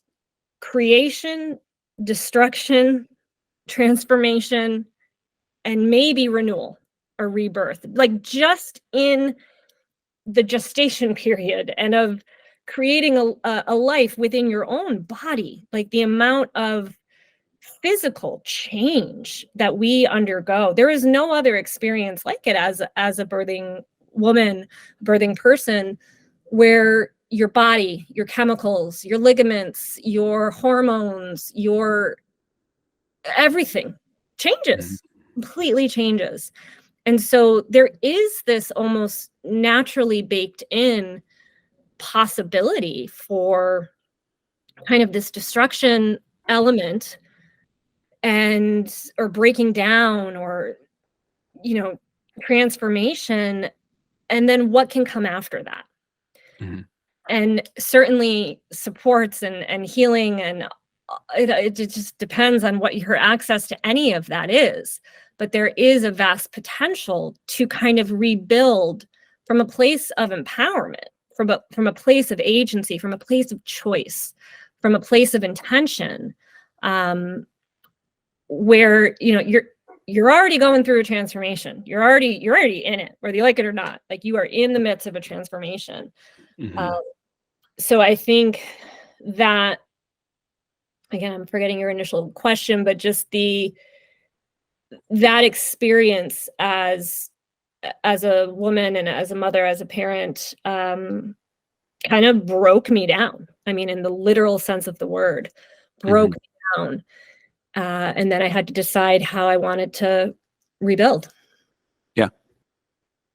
creation, destruction, transformation, and maybe renewal or rebirth. Like, just in the gestation period, and of creating a life within your own body, like the amount of physical change that we undergo. There is no other experience like it as a birthing woman, birthing person, where your body, your chemicals, your ligaments, your hormones, your everything changes, completely changes. And so there is this almost naturally baked in possibility for kind of this destruction element, or breaking down, or transformation, and then what can come after that. And certainly supports and healing, and it just depends on what your access to any of that is. But there is a vast potential to kind of rebuild from a place of empowerment, from a place of agency, from a place of choice, from a place of intention, where you're already going through a transformation. You're already in it, whether you like it or not. Like, you are in the midst of a transformation. So I think that, again, I'm forgetting your initial question, but just that experience as a woman, and as a mother, as a parent, kind of broke me down. I mean, in the literal sense of the word, broke me down. And then I had to decide how I wanted to rebuild.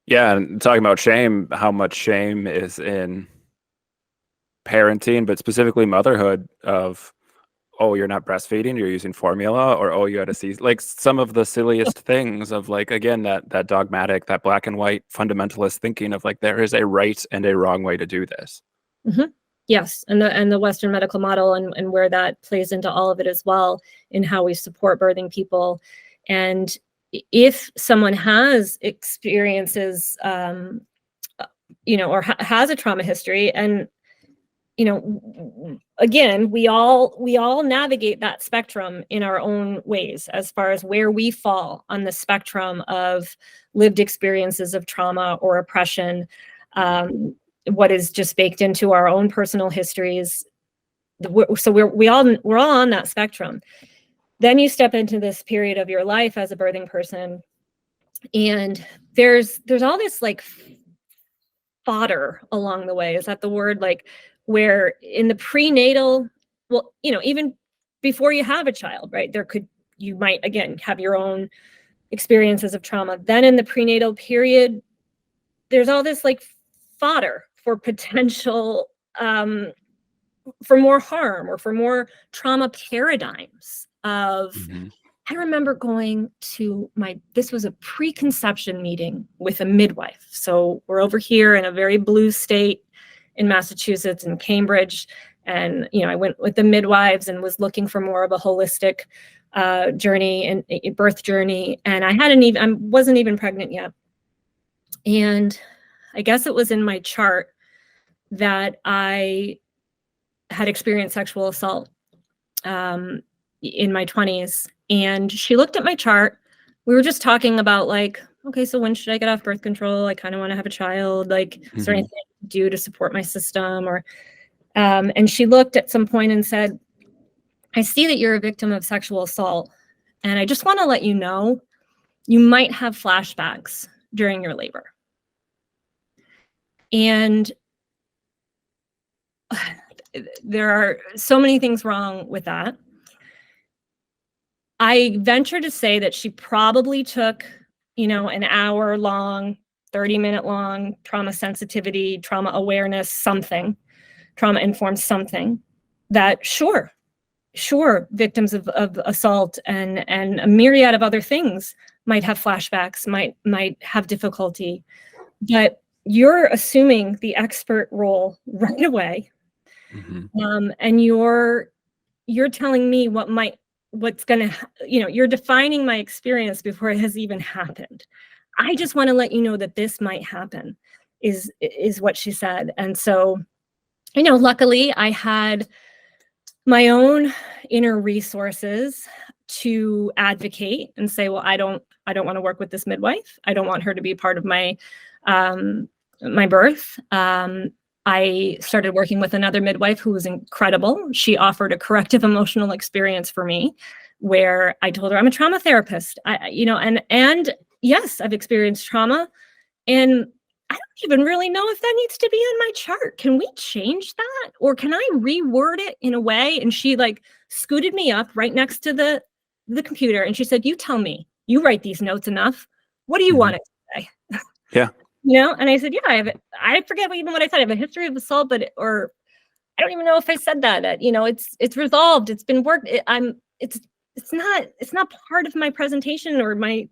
Yeah, and talking about shame, how much shame is in parenting, but specifically motherhood, of, oh, you're not breastfeeding, you're using formula, or oh, you had to see, like, some of the silliest things of, like, again, that dogmatic, that black and white fundamentalist thinking of like, there is a right and a wrong way to do this. Yes, and the Western medical model and where that plays into all of it as well, in how we support birthing people. And if someone has experiences, or has a trauma history, and again, we all navigate that spectrum in our own ways as far as where we fall on the spectrum of lived experiences of trauma or oppression. What is just baked into our own personal histories. So we're all on that spectrum. Then you step into this period of your life as a birthing person, and there's all this like fodder along the way. Is that the word? Like, where in the prenatal, well, even before you have a child, right? You might again have your own experiences of trauma. Then in the prenatal period, there's all this like fodder for potential for more harm or for more trauma paradigms of I remember going to this was a preconception meeting with a midwife. So we're over here in a very blue state in Massachusetts, in Cambridge. And, I went with the midwives and was looking for more of a holistic journey and birth journey. And I wasn't even pregnant yet. And I guess it was in my chart that I had experienced sexual assault in my 20s. And she looked at my chart. We were just talking about like, okay, so when should I get off birth control? I kind of want to have a child. Like, is there anything I can do to support my system? Or, and she looked at some point and said, I see that you're a victim of sexual assault. And I just want to let you know, you might have flashbacks during your labor. And there are so many things wrong with that. I venture to say that she probably took, an hour long, 30-minute long trauma sensitivity, trauma awareness, something, trauma informed something that sure, victims of assault and a myriad of other things might have flashbacks, might have difficulty, but you're assuming the expert role right away. And you're telling me what's going to, you're defining my experience before it has even happened. I just want to let you know that this might happen is what she said. And so, luckily I had my own inner resources to advocate and say, well, I don't want to work with this midwife. I don't want her to be part of my, my birth. I started working with another midwife who was incredible. She offered a corrective emotional experience for me where I told her I'm a trauma therapist. And yes, I've experienced trauma and I don't even really know if that needs to be in my chart. Can we change that? Or can I reword it in a way? And she like scooted me up right next to the computer. And she said, you tell me, you write these notes enough. What do you want it to say? Yeah. And I said, yeah, I forget what I said. I have a history of assault, or I don't even know if I said that, it's resolved. It's been worked. It's not part of my presentation or my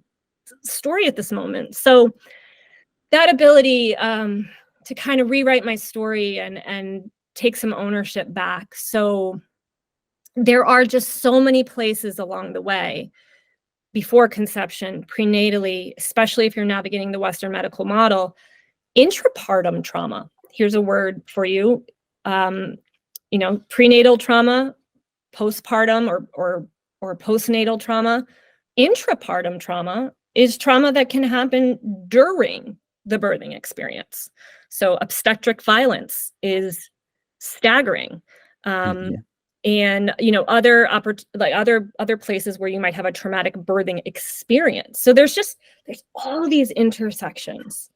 story at this moment. So that ability to kind of rewrite my story and take some ownership back. So there are just so many places along the way before conception, prenatally, especially if you're navigating the Western medical model, intrapartum trauma. Here's a word for you. Prenatal trauma, postpartum or postnatal trauma. Intrapartum trauma is trauma that can happen during the birthing experience. So obstetric violence is staggering. And other places where you might have a traumatic birthing experience. So there's all these intersections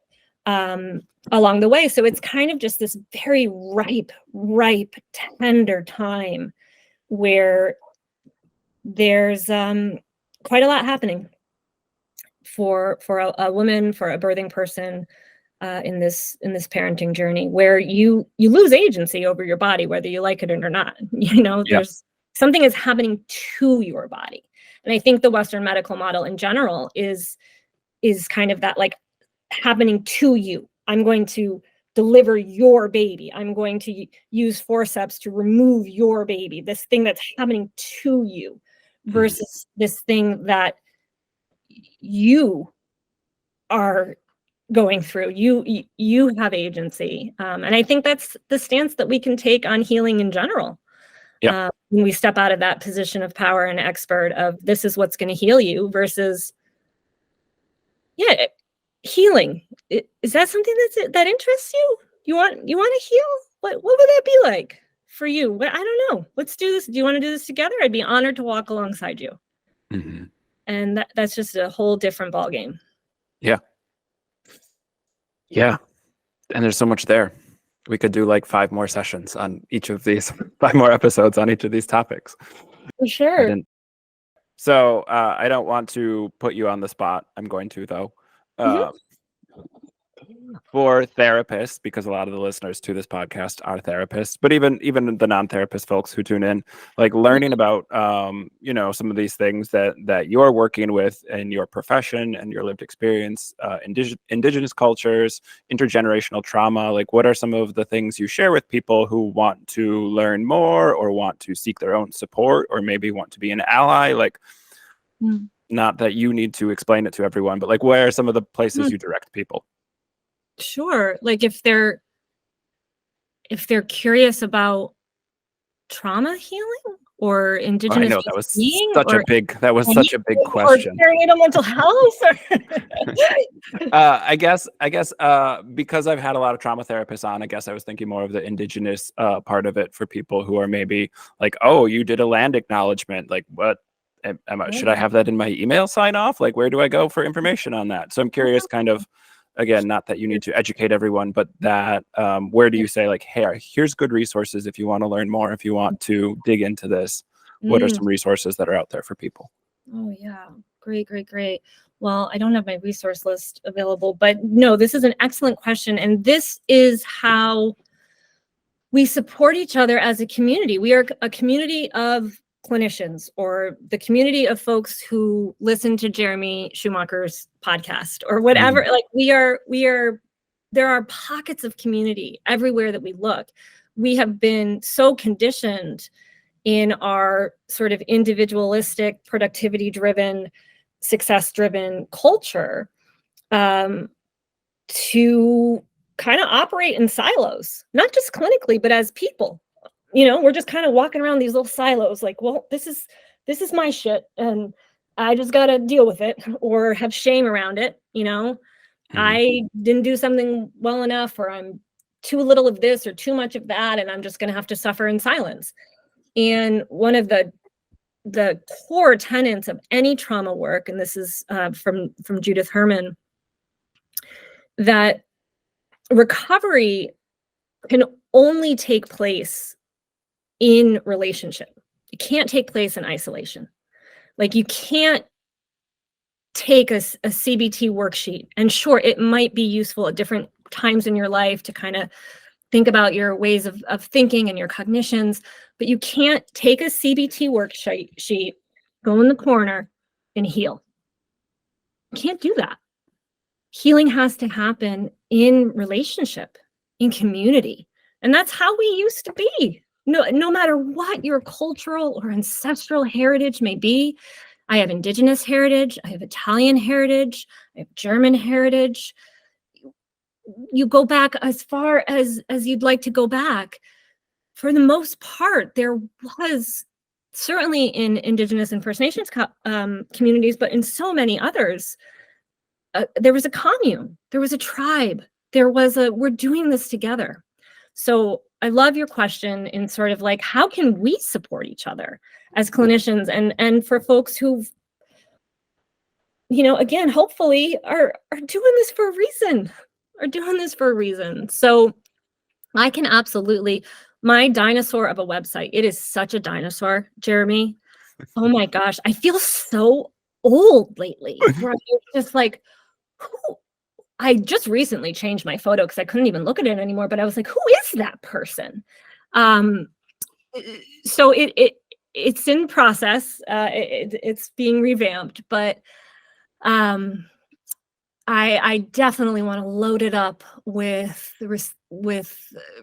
along the way. So it's kind of just this very ripe, tender time where there's quite a lot happening for a woman, for a birthing person in this parenting journey, where you lose agency over your body, whether you like it or not. There's something is happening to your body. And I think the Western medical model in general is kind of that, like, happening to you. I'm going to deliver your baby. I'm going to use forceps to remove your baby, this thing that's happening to you, versus this thing that you are going through. You have agency. And I think that's the stance that we can take on healing in general. Yeah. When we step out of that position of power and expert of this is what's going to heal you versus, healing. Is that something that interests you? You want to heal? What would that be like for you? I don't know. Let's do this. Do you want to do this together? I'd be honored to walk alongside you. And that's just a whole different ballgame. Yeah. Yeah. And there's so much there. We could do like 5 more sessions on each of these, 5 more episodes on each of these topics. For sure. So I don't want to put you on the spot. I'm going to, though. For therapists, because a lot of the listeners to this podcast are therapists, but even the non-therapist folks who tune in, like learning about some of these things that you're working with in your profession and your lived experience, indigenous cultures, intergenerational trauma, like what are some of the things you share with people who want to learn more or want to seek their own support or maybe want to be an ally? Like not that you need to explain it to everyone, but like where are some of the places you direct people? Sure. Like if they're curious about trauma healing or indigenous I know that was being such a big question. Or perinatal mental health. I guess because I've had a lot of trauma therapists on, I guess I was thinking more of the indigenous part of it for people who are maybe like, oh, you did a land acknowledgement. Like what? Should I have that in my email sign off? Like, where do I go for information on that? So I'm curious, kind of, again, not that you need to educate everyone, but that where do you say like, hey, here's good resources if you want to learn more, if you want to dig into this, what are some resources that are out there for people? Oh yeah, great. Well, I don't have my resource list available, but no, this is an excellent question. And this is how we support each other as a community. We are a community of clinicians, or the community of folks who listen to Jeremy Schumacher's podcast or whatever. Like we are, there are pockets of community everywhere that we look. We have been so conditioned in our sort of individualistic, productivity-driven, success-driven culture to kind of operate in silos, not just clinically, but as people. We're just kind of walking around these little silos like, well, this is my shit and I just got to deal with it or have shame around it. I didn't do something well enough, or I'm too little of this or too much of that, and I'm just going to have to suffer in silence. And one of the core tenets of any trauma work, and this is from Judith Herman, that recovery can only take place in relationship. It can't take place in isolation. Like you can't take a CBT worksheet, and sure, it might be useful at different times in your life to kind of think about your ways of thinking and your cognitions, but you can't take a CBT worksheet, go in the corner and heal. You can't do that. Healing has to happen in relationship, in community. And that's how we used to be. No matter what your cultural or ancestral heritage may be. I have indigenous heritage, I have Italian heritage, I have German heritage. You go back as far as you'd like to go back. For the most part, there was, certainly in indigenous and First Nations communities, but in so many others, there was a commune, there was a tribe, there was we're doing this together. So I love your question in sort of like, how can we support each other as clinicians and for folks who've, again, hopefully are doing this for a reason. So I can absolutely, my dinosaur of a website, it is such a dinosaur, Jeremy. Oh my gosh, I feel so old lately. Where I'm just like, I just recently changed my photo because I couldn't even look at it anymore, but I was like, who is that person? So it's in process. It's being revamped, but I definitely want to load it up with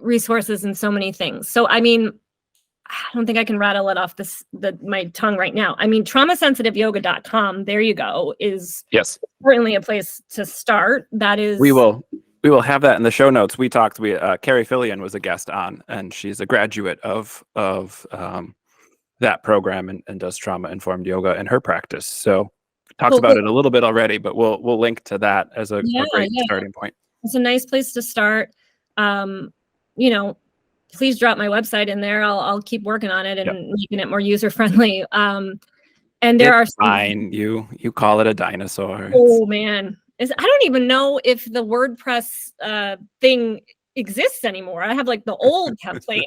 resources and so many things. So, I mean, I don't think I can rattle it off my tongue right now. I mean, traumasensitiveyoga.com, there you go, is Yes, certainly a place to start. That is, we will have that in the show notes. We Carrie Fillion was a guest on, and she's a graduate of that program and does trauma informed yoga in her practice. So talks about it a little bit already, but we'll link to that as a great starting point. It's a nice place to start. You know, please drop my website in there. I'll keep working on it and making it more user friendly. And there are fine. You call it a dinosaur. Oh man, I don't even know if the WordPress thing exists anymore. I have like the old template.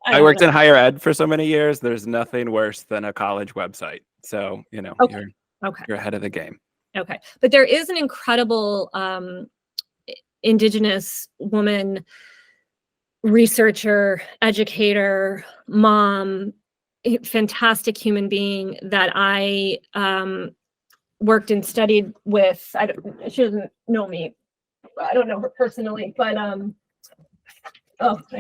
I worked in higher ed for so many years. There's nothing worse than a college website. So, you're ahead of the game. Okay. But there is an incredible Indigenous woman researcher, educator, mom, fantastic human being that I worked and studied with. She doesn't know me. I don't know her personally, but I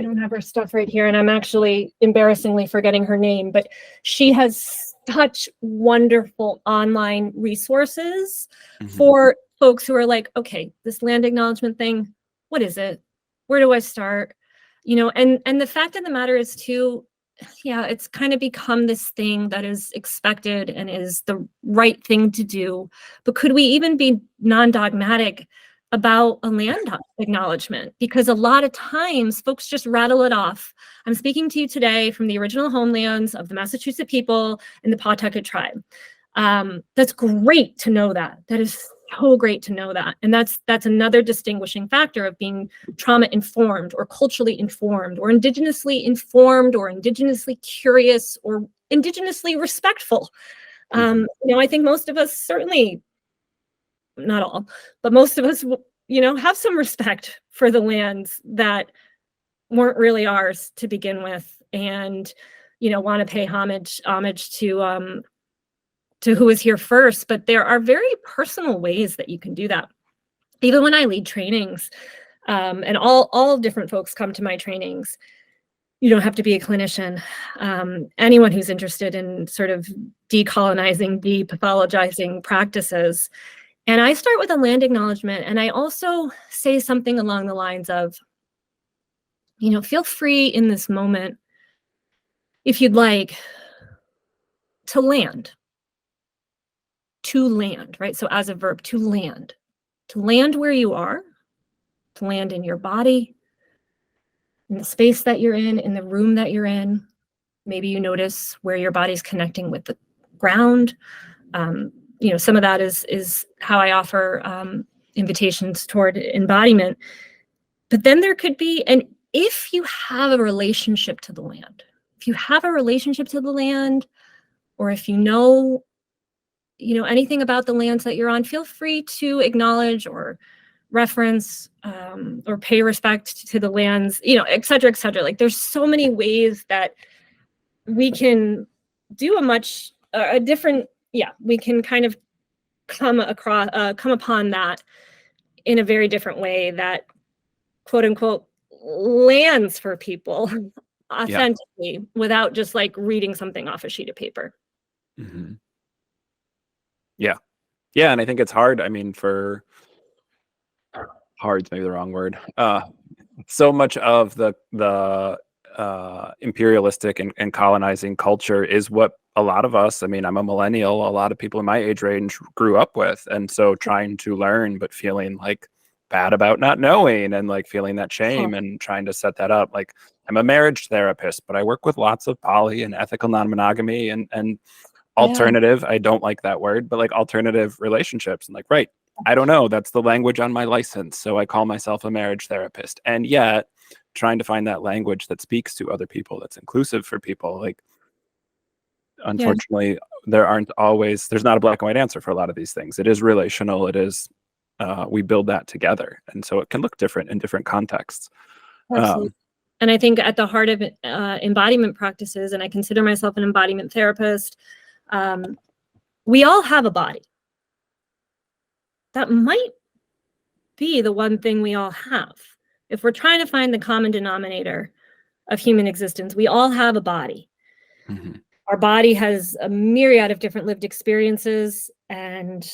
don't have her stuff right here, and I'm actually embarrassingly forgetting her name, but she has such wonderful online resources for folks who are like, okay, this land acknowledgement thing, what is it? Where do I start? And the fact of the matter is too, it's kind of become this thing that is expected and is the right thing to do. But could we even be non-dogmatic about a land acknowledgement? Because a lot of times folks just rattle it off. I'm speaking to you today from the original homelands of the Massachusetts people and the Pawtucket tribe. That's great to know that. That is so great to know that. And that's another distinguishing factor of being trauma informed or culturally informed or indigenously informed or indigenously curious or indigenously respectful. I think most of us, certainly not all, but most of us, have some respect for the lands that weren't really ours to begin with, and want to pay homage to who was here first. But there are very personal ways that you can do that. Even when I lead trainings, and all different folks come to my trainings, you don't have to be a clinician. Anyone who's interested in sort of decolonizing, depathologizing practices. And I start with a land acknowledgement, and I also say something along the lines of, feel free in this moment, if you'd like, to land, right? So as a verb, to land where you are, to land in your body, in the space that you're in the room that you're in. Maybe you notice where your body's connecting with the ground. Some of that is how I offer invitations toward embodiment. But then there could be, and if you have a relationship to the land, or if you know anything about the lands that you're on, feel free to acknowledge or reference or pay respect to the lands, et cetera, et cetera. Like, there's so many ways that we can do a different, we can kind of come upon that in a very different way that, quote unquote, lands for people authentically, without just like reading something off a sheet of paper. Mm-hmm. Yeah, and I think it's hard. I mean, hard's maybe the wrong word. So much of the imperialistic and colonizing culture is what a lot of us, I'm a millennial, a lot of people in my age range grew up with. And so trying to learn, but feeling like bad about not knowing, and like feeling that shame and trying to set that up. Like, I'm a marriage therapist, but I work with lots of poly and ethical non-monogamy and alternative, I don't like that word, but like alternative relationships. And like, right, I don't know, that's the language on my license, so I call myself a marriage therapist. And yet trying to find that language that speaks to other people, that's inclusive for people. Like, unfortunately, there's not a black and white answer for a lot of these things. It is relational. It is, we build that together. And so it can look different in different contexts. Absolutely. And I think at the heart of embodiment practices, and I consider myself an embodiment therapist, we all have a body. that might be the one thing we all have. If we're trying to find the common denominator of human existence, we all have a body. Mm-hmm. Our body has a myriad of different lived experiences and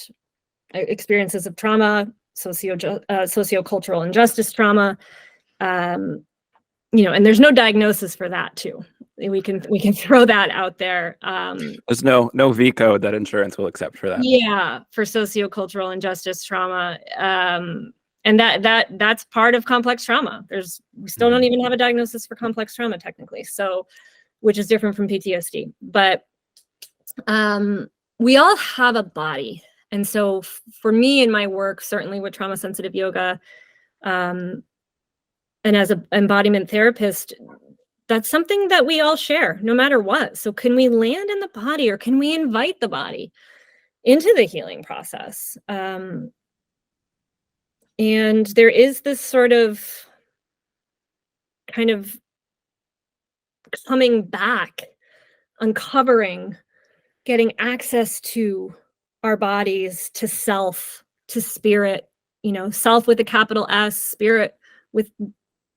experiences of trauma, sociocultural injustice trauma, and there's no diagnosis for that too. We can throw that out there. There's no V code that insurance will accept for that. Yeah, for sociocultural injustice trauma, and that's part of complex trauma. We still don't even have a diagnosis for complex trauma technically, so which is different from PTSD. But we all have a body, and so for me in my work, certainly with trauma sensitive yoga, and as an embodiment therapist, that's something that we all share no matter what. So can we land in the body, or can we invite the body into the healing process? And there is this sort of kind of coming back, uncovering, getting access to our bodies, to self, to spirit, self with a capital S, spirit with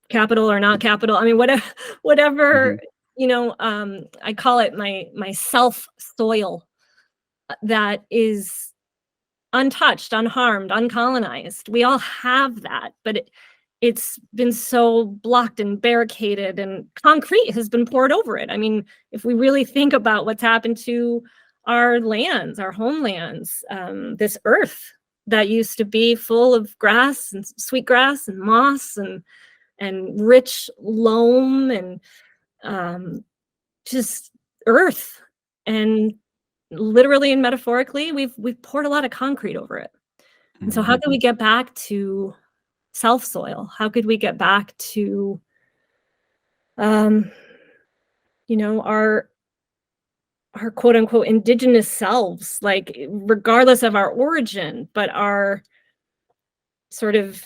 capital or not capital. I mean, whatever, I call it my self soil that is untouched, unharmed, uncolonized. We all have that, but it's been so blocked and barricaded, and concrete has been poured over it. I mean, if we really think about what's happened to our lands, our homelands, this earth that used to be full of grass and sweet grass and moss and rich loam and just earth, and literally and metaphorically, we've poured a lot of concrete over it. And so how can we get back to self soil? How could we get back to our quote unquote indigenous selves, like regardless of our origin, but our sort of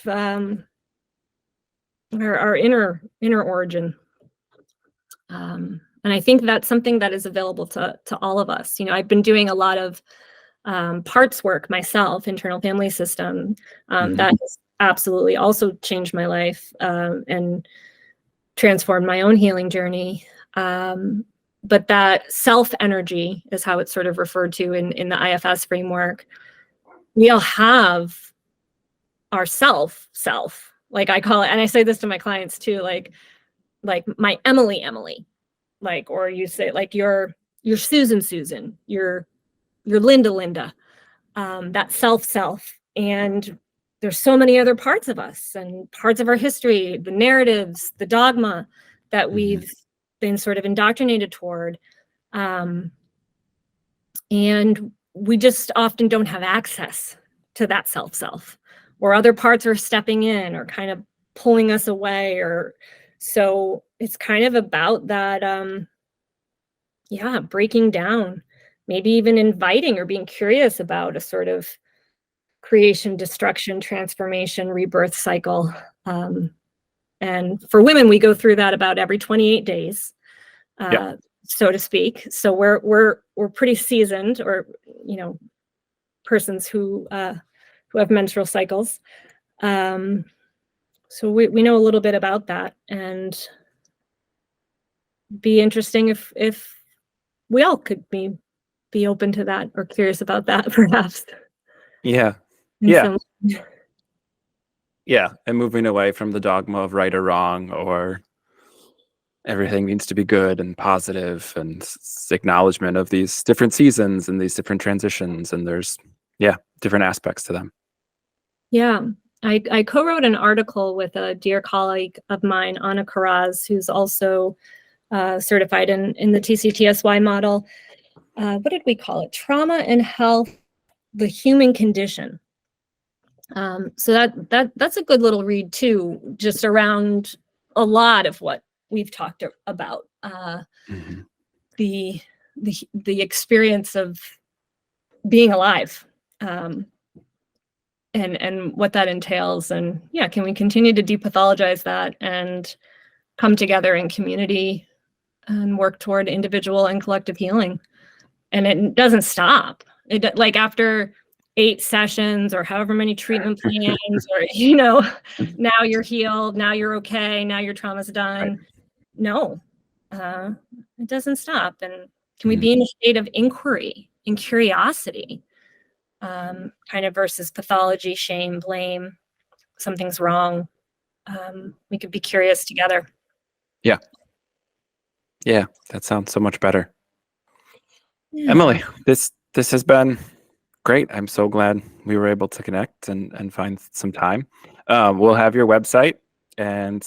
our inner origin. And I think that's something that is available to all of us. I've been doing a lot of parts work myself, internal family system, that has absolutely also changed my life and transformed my own healing journey. But that self energy is how it's sort of referred to in the IFS framework. We all have our self, like I call it, and I say this to my clients too, like my Emily, like, or you say like your Susan, your Linda, that self, and there's so many other parts of us and parts of our history, the narratives, the dogma that we've been sort of indoctrinated toward, and we just often don't have access to that self, or other parts are stepping in or kind of pulling us away, or so it's kind of about that breaking down, maybe even inviting or being curious about a sort of creation, destruction, transformation, rebirth cycle. And for women, we go through that about every 28 days, so to speak. So we're pretty seasoned, or persons who have menstrual cycles. So we know a little bit about that, and be interesting if we all could be open to that or curious about that, perhaps. Yeah. And moving away from the dogma of right or wrong, or everything needs to be good and positive, and acknowledgement of these different seasons and these different transitions, and there's different aspects to them. I co-wrote an article with a dear colleague of mine, Anna Karaz, who's also certified in the TCTSY model. What did we call it? Trauma and Health, the Human Condition. So that's a good little read too, just around a lot of what we've talked about, the experience of being alive, and what that entails, and can we continue to depathologize that and come together in community and work toward individual and collective healing. And it doesn't stop. It, like, after 8 sessions or however many treatment plans, or now you're healed, now you're okay, now your trauma's done. Right. No, it doesn't stop. And can we be in a state of inquiry and curiosity, kind of versus pathology, shame, blame, something's wrong. We could be curious together. Yeah, that sounds so much better. Yeah. Emily, this has been great. I'm so glad we were able to connect and find some time. We'll have your website, and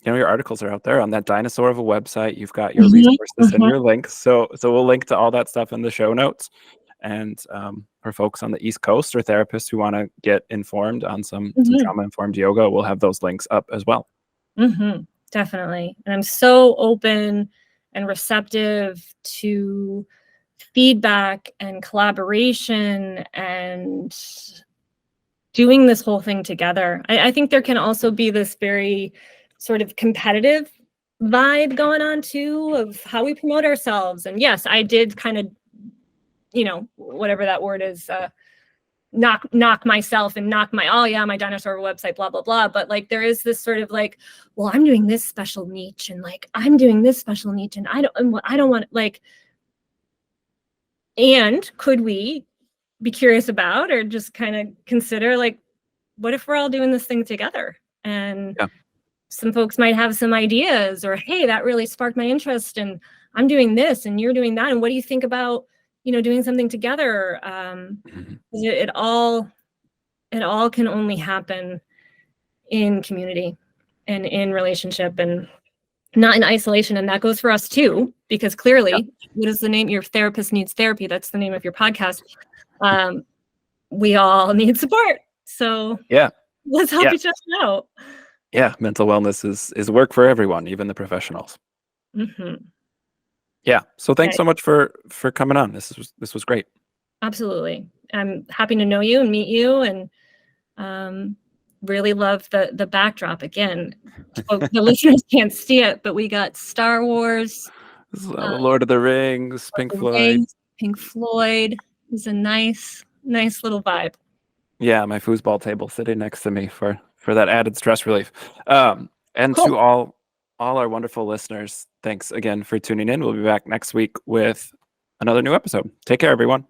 your articles are out there on that dinosaur of a website. You've got your resources and your links. So we'll link to all that stuff in the show notes. And for folks on the East Coast or therapists who want to get informed on some trauma-informed yoga, we'll have those links up as well. Definitely. And I'm so open and receptive to feedback and collaboration and doing this whole thing together. I think there can also be this very sort of competitive vibe going on too, of how we promote ourselves. And yes, I did kind of, whatever that word is, knock myself and knock my dinosaur website, blah, blah, blah. But like, there is this sort of like, well, I'm doing this special niche, and like, I'm doing this special niche, and I don't want like, and could we be curious about, or just kind of consider, like, what if we're all doing this thing together? And some folks might have some ideas, or, hey, that really sparked my interest, and I'm doing this and you're doing that. And what do you think about, doing something together? It all can only happen in community and in relationship, and not in isolation. And that goes for us too, because clearly, what is the name? Your therapist needs therapy. That's the name of your podcast. We all need support. So let's help each other out. Yeah, mental wellness is work for everyone, even the professionals. Yeah. So thanks so much for coming on. This was great. Absolutely. I'm happy to know you and meet you, and really love the backdrop. Again, the listeners can't see it, but we got Star Wars, Lord of the Rings, Pink Floyd. Pink Floyd is a nice little vibe. Yeah, my foosball table sitting next to me for that added stress relief. And to all our wonderful listeners, thanks again for tuning in. We'll be back next week with another new episode. Take care, everyone.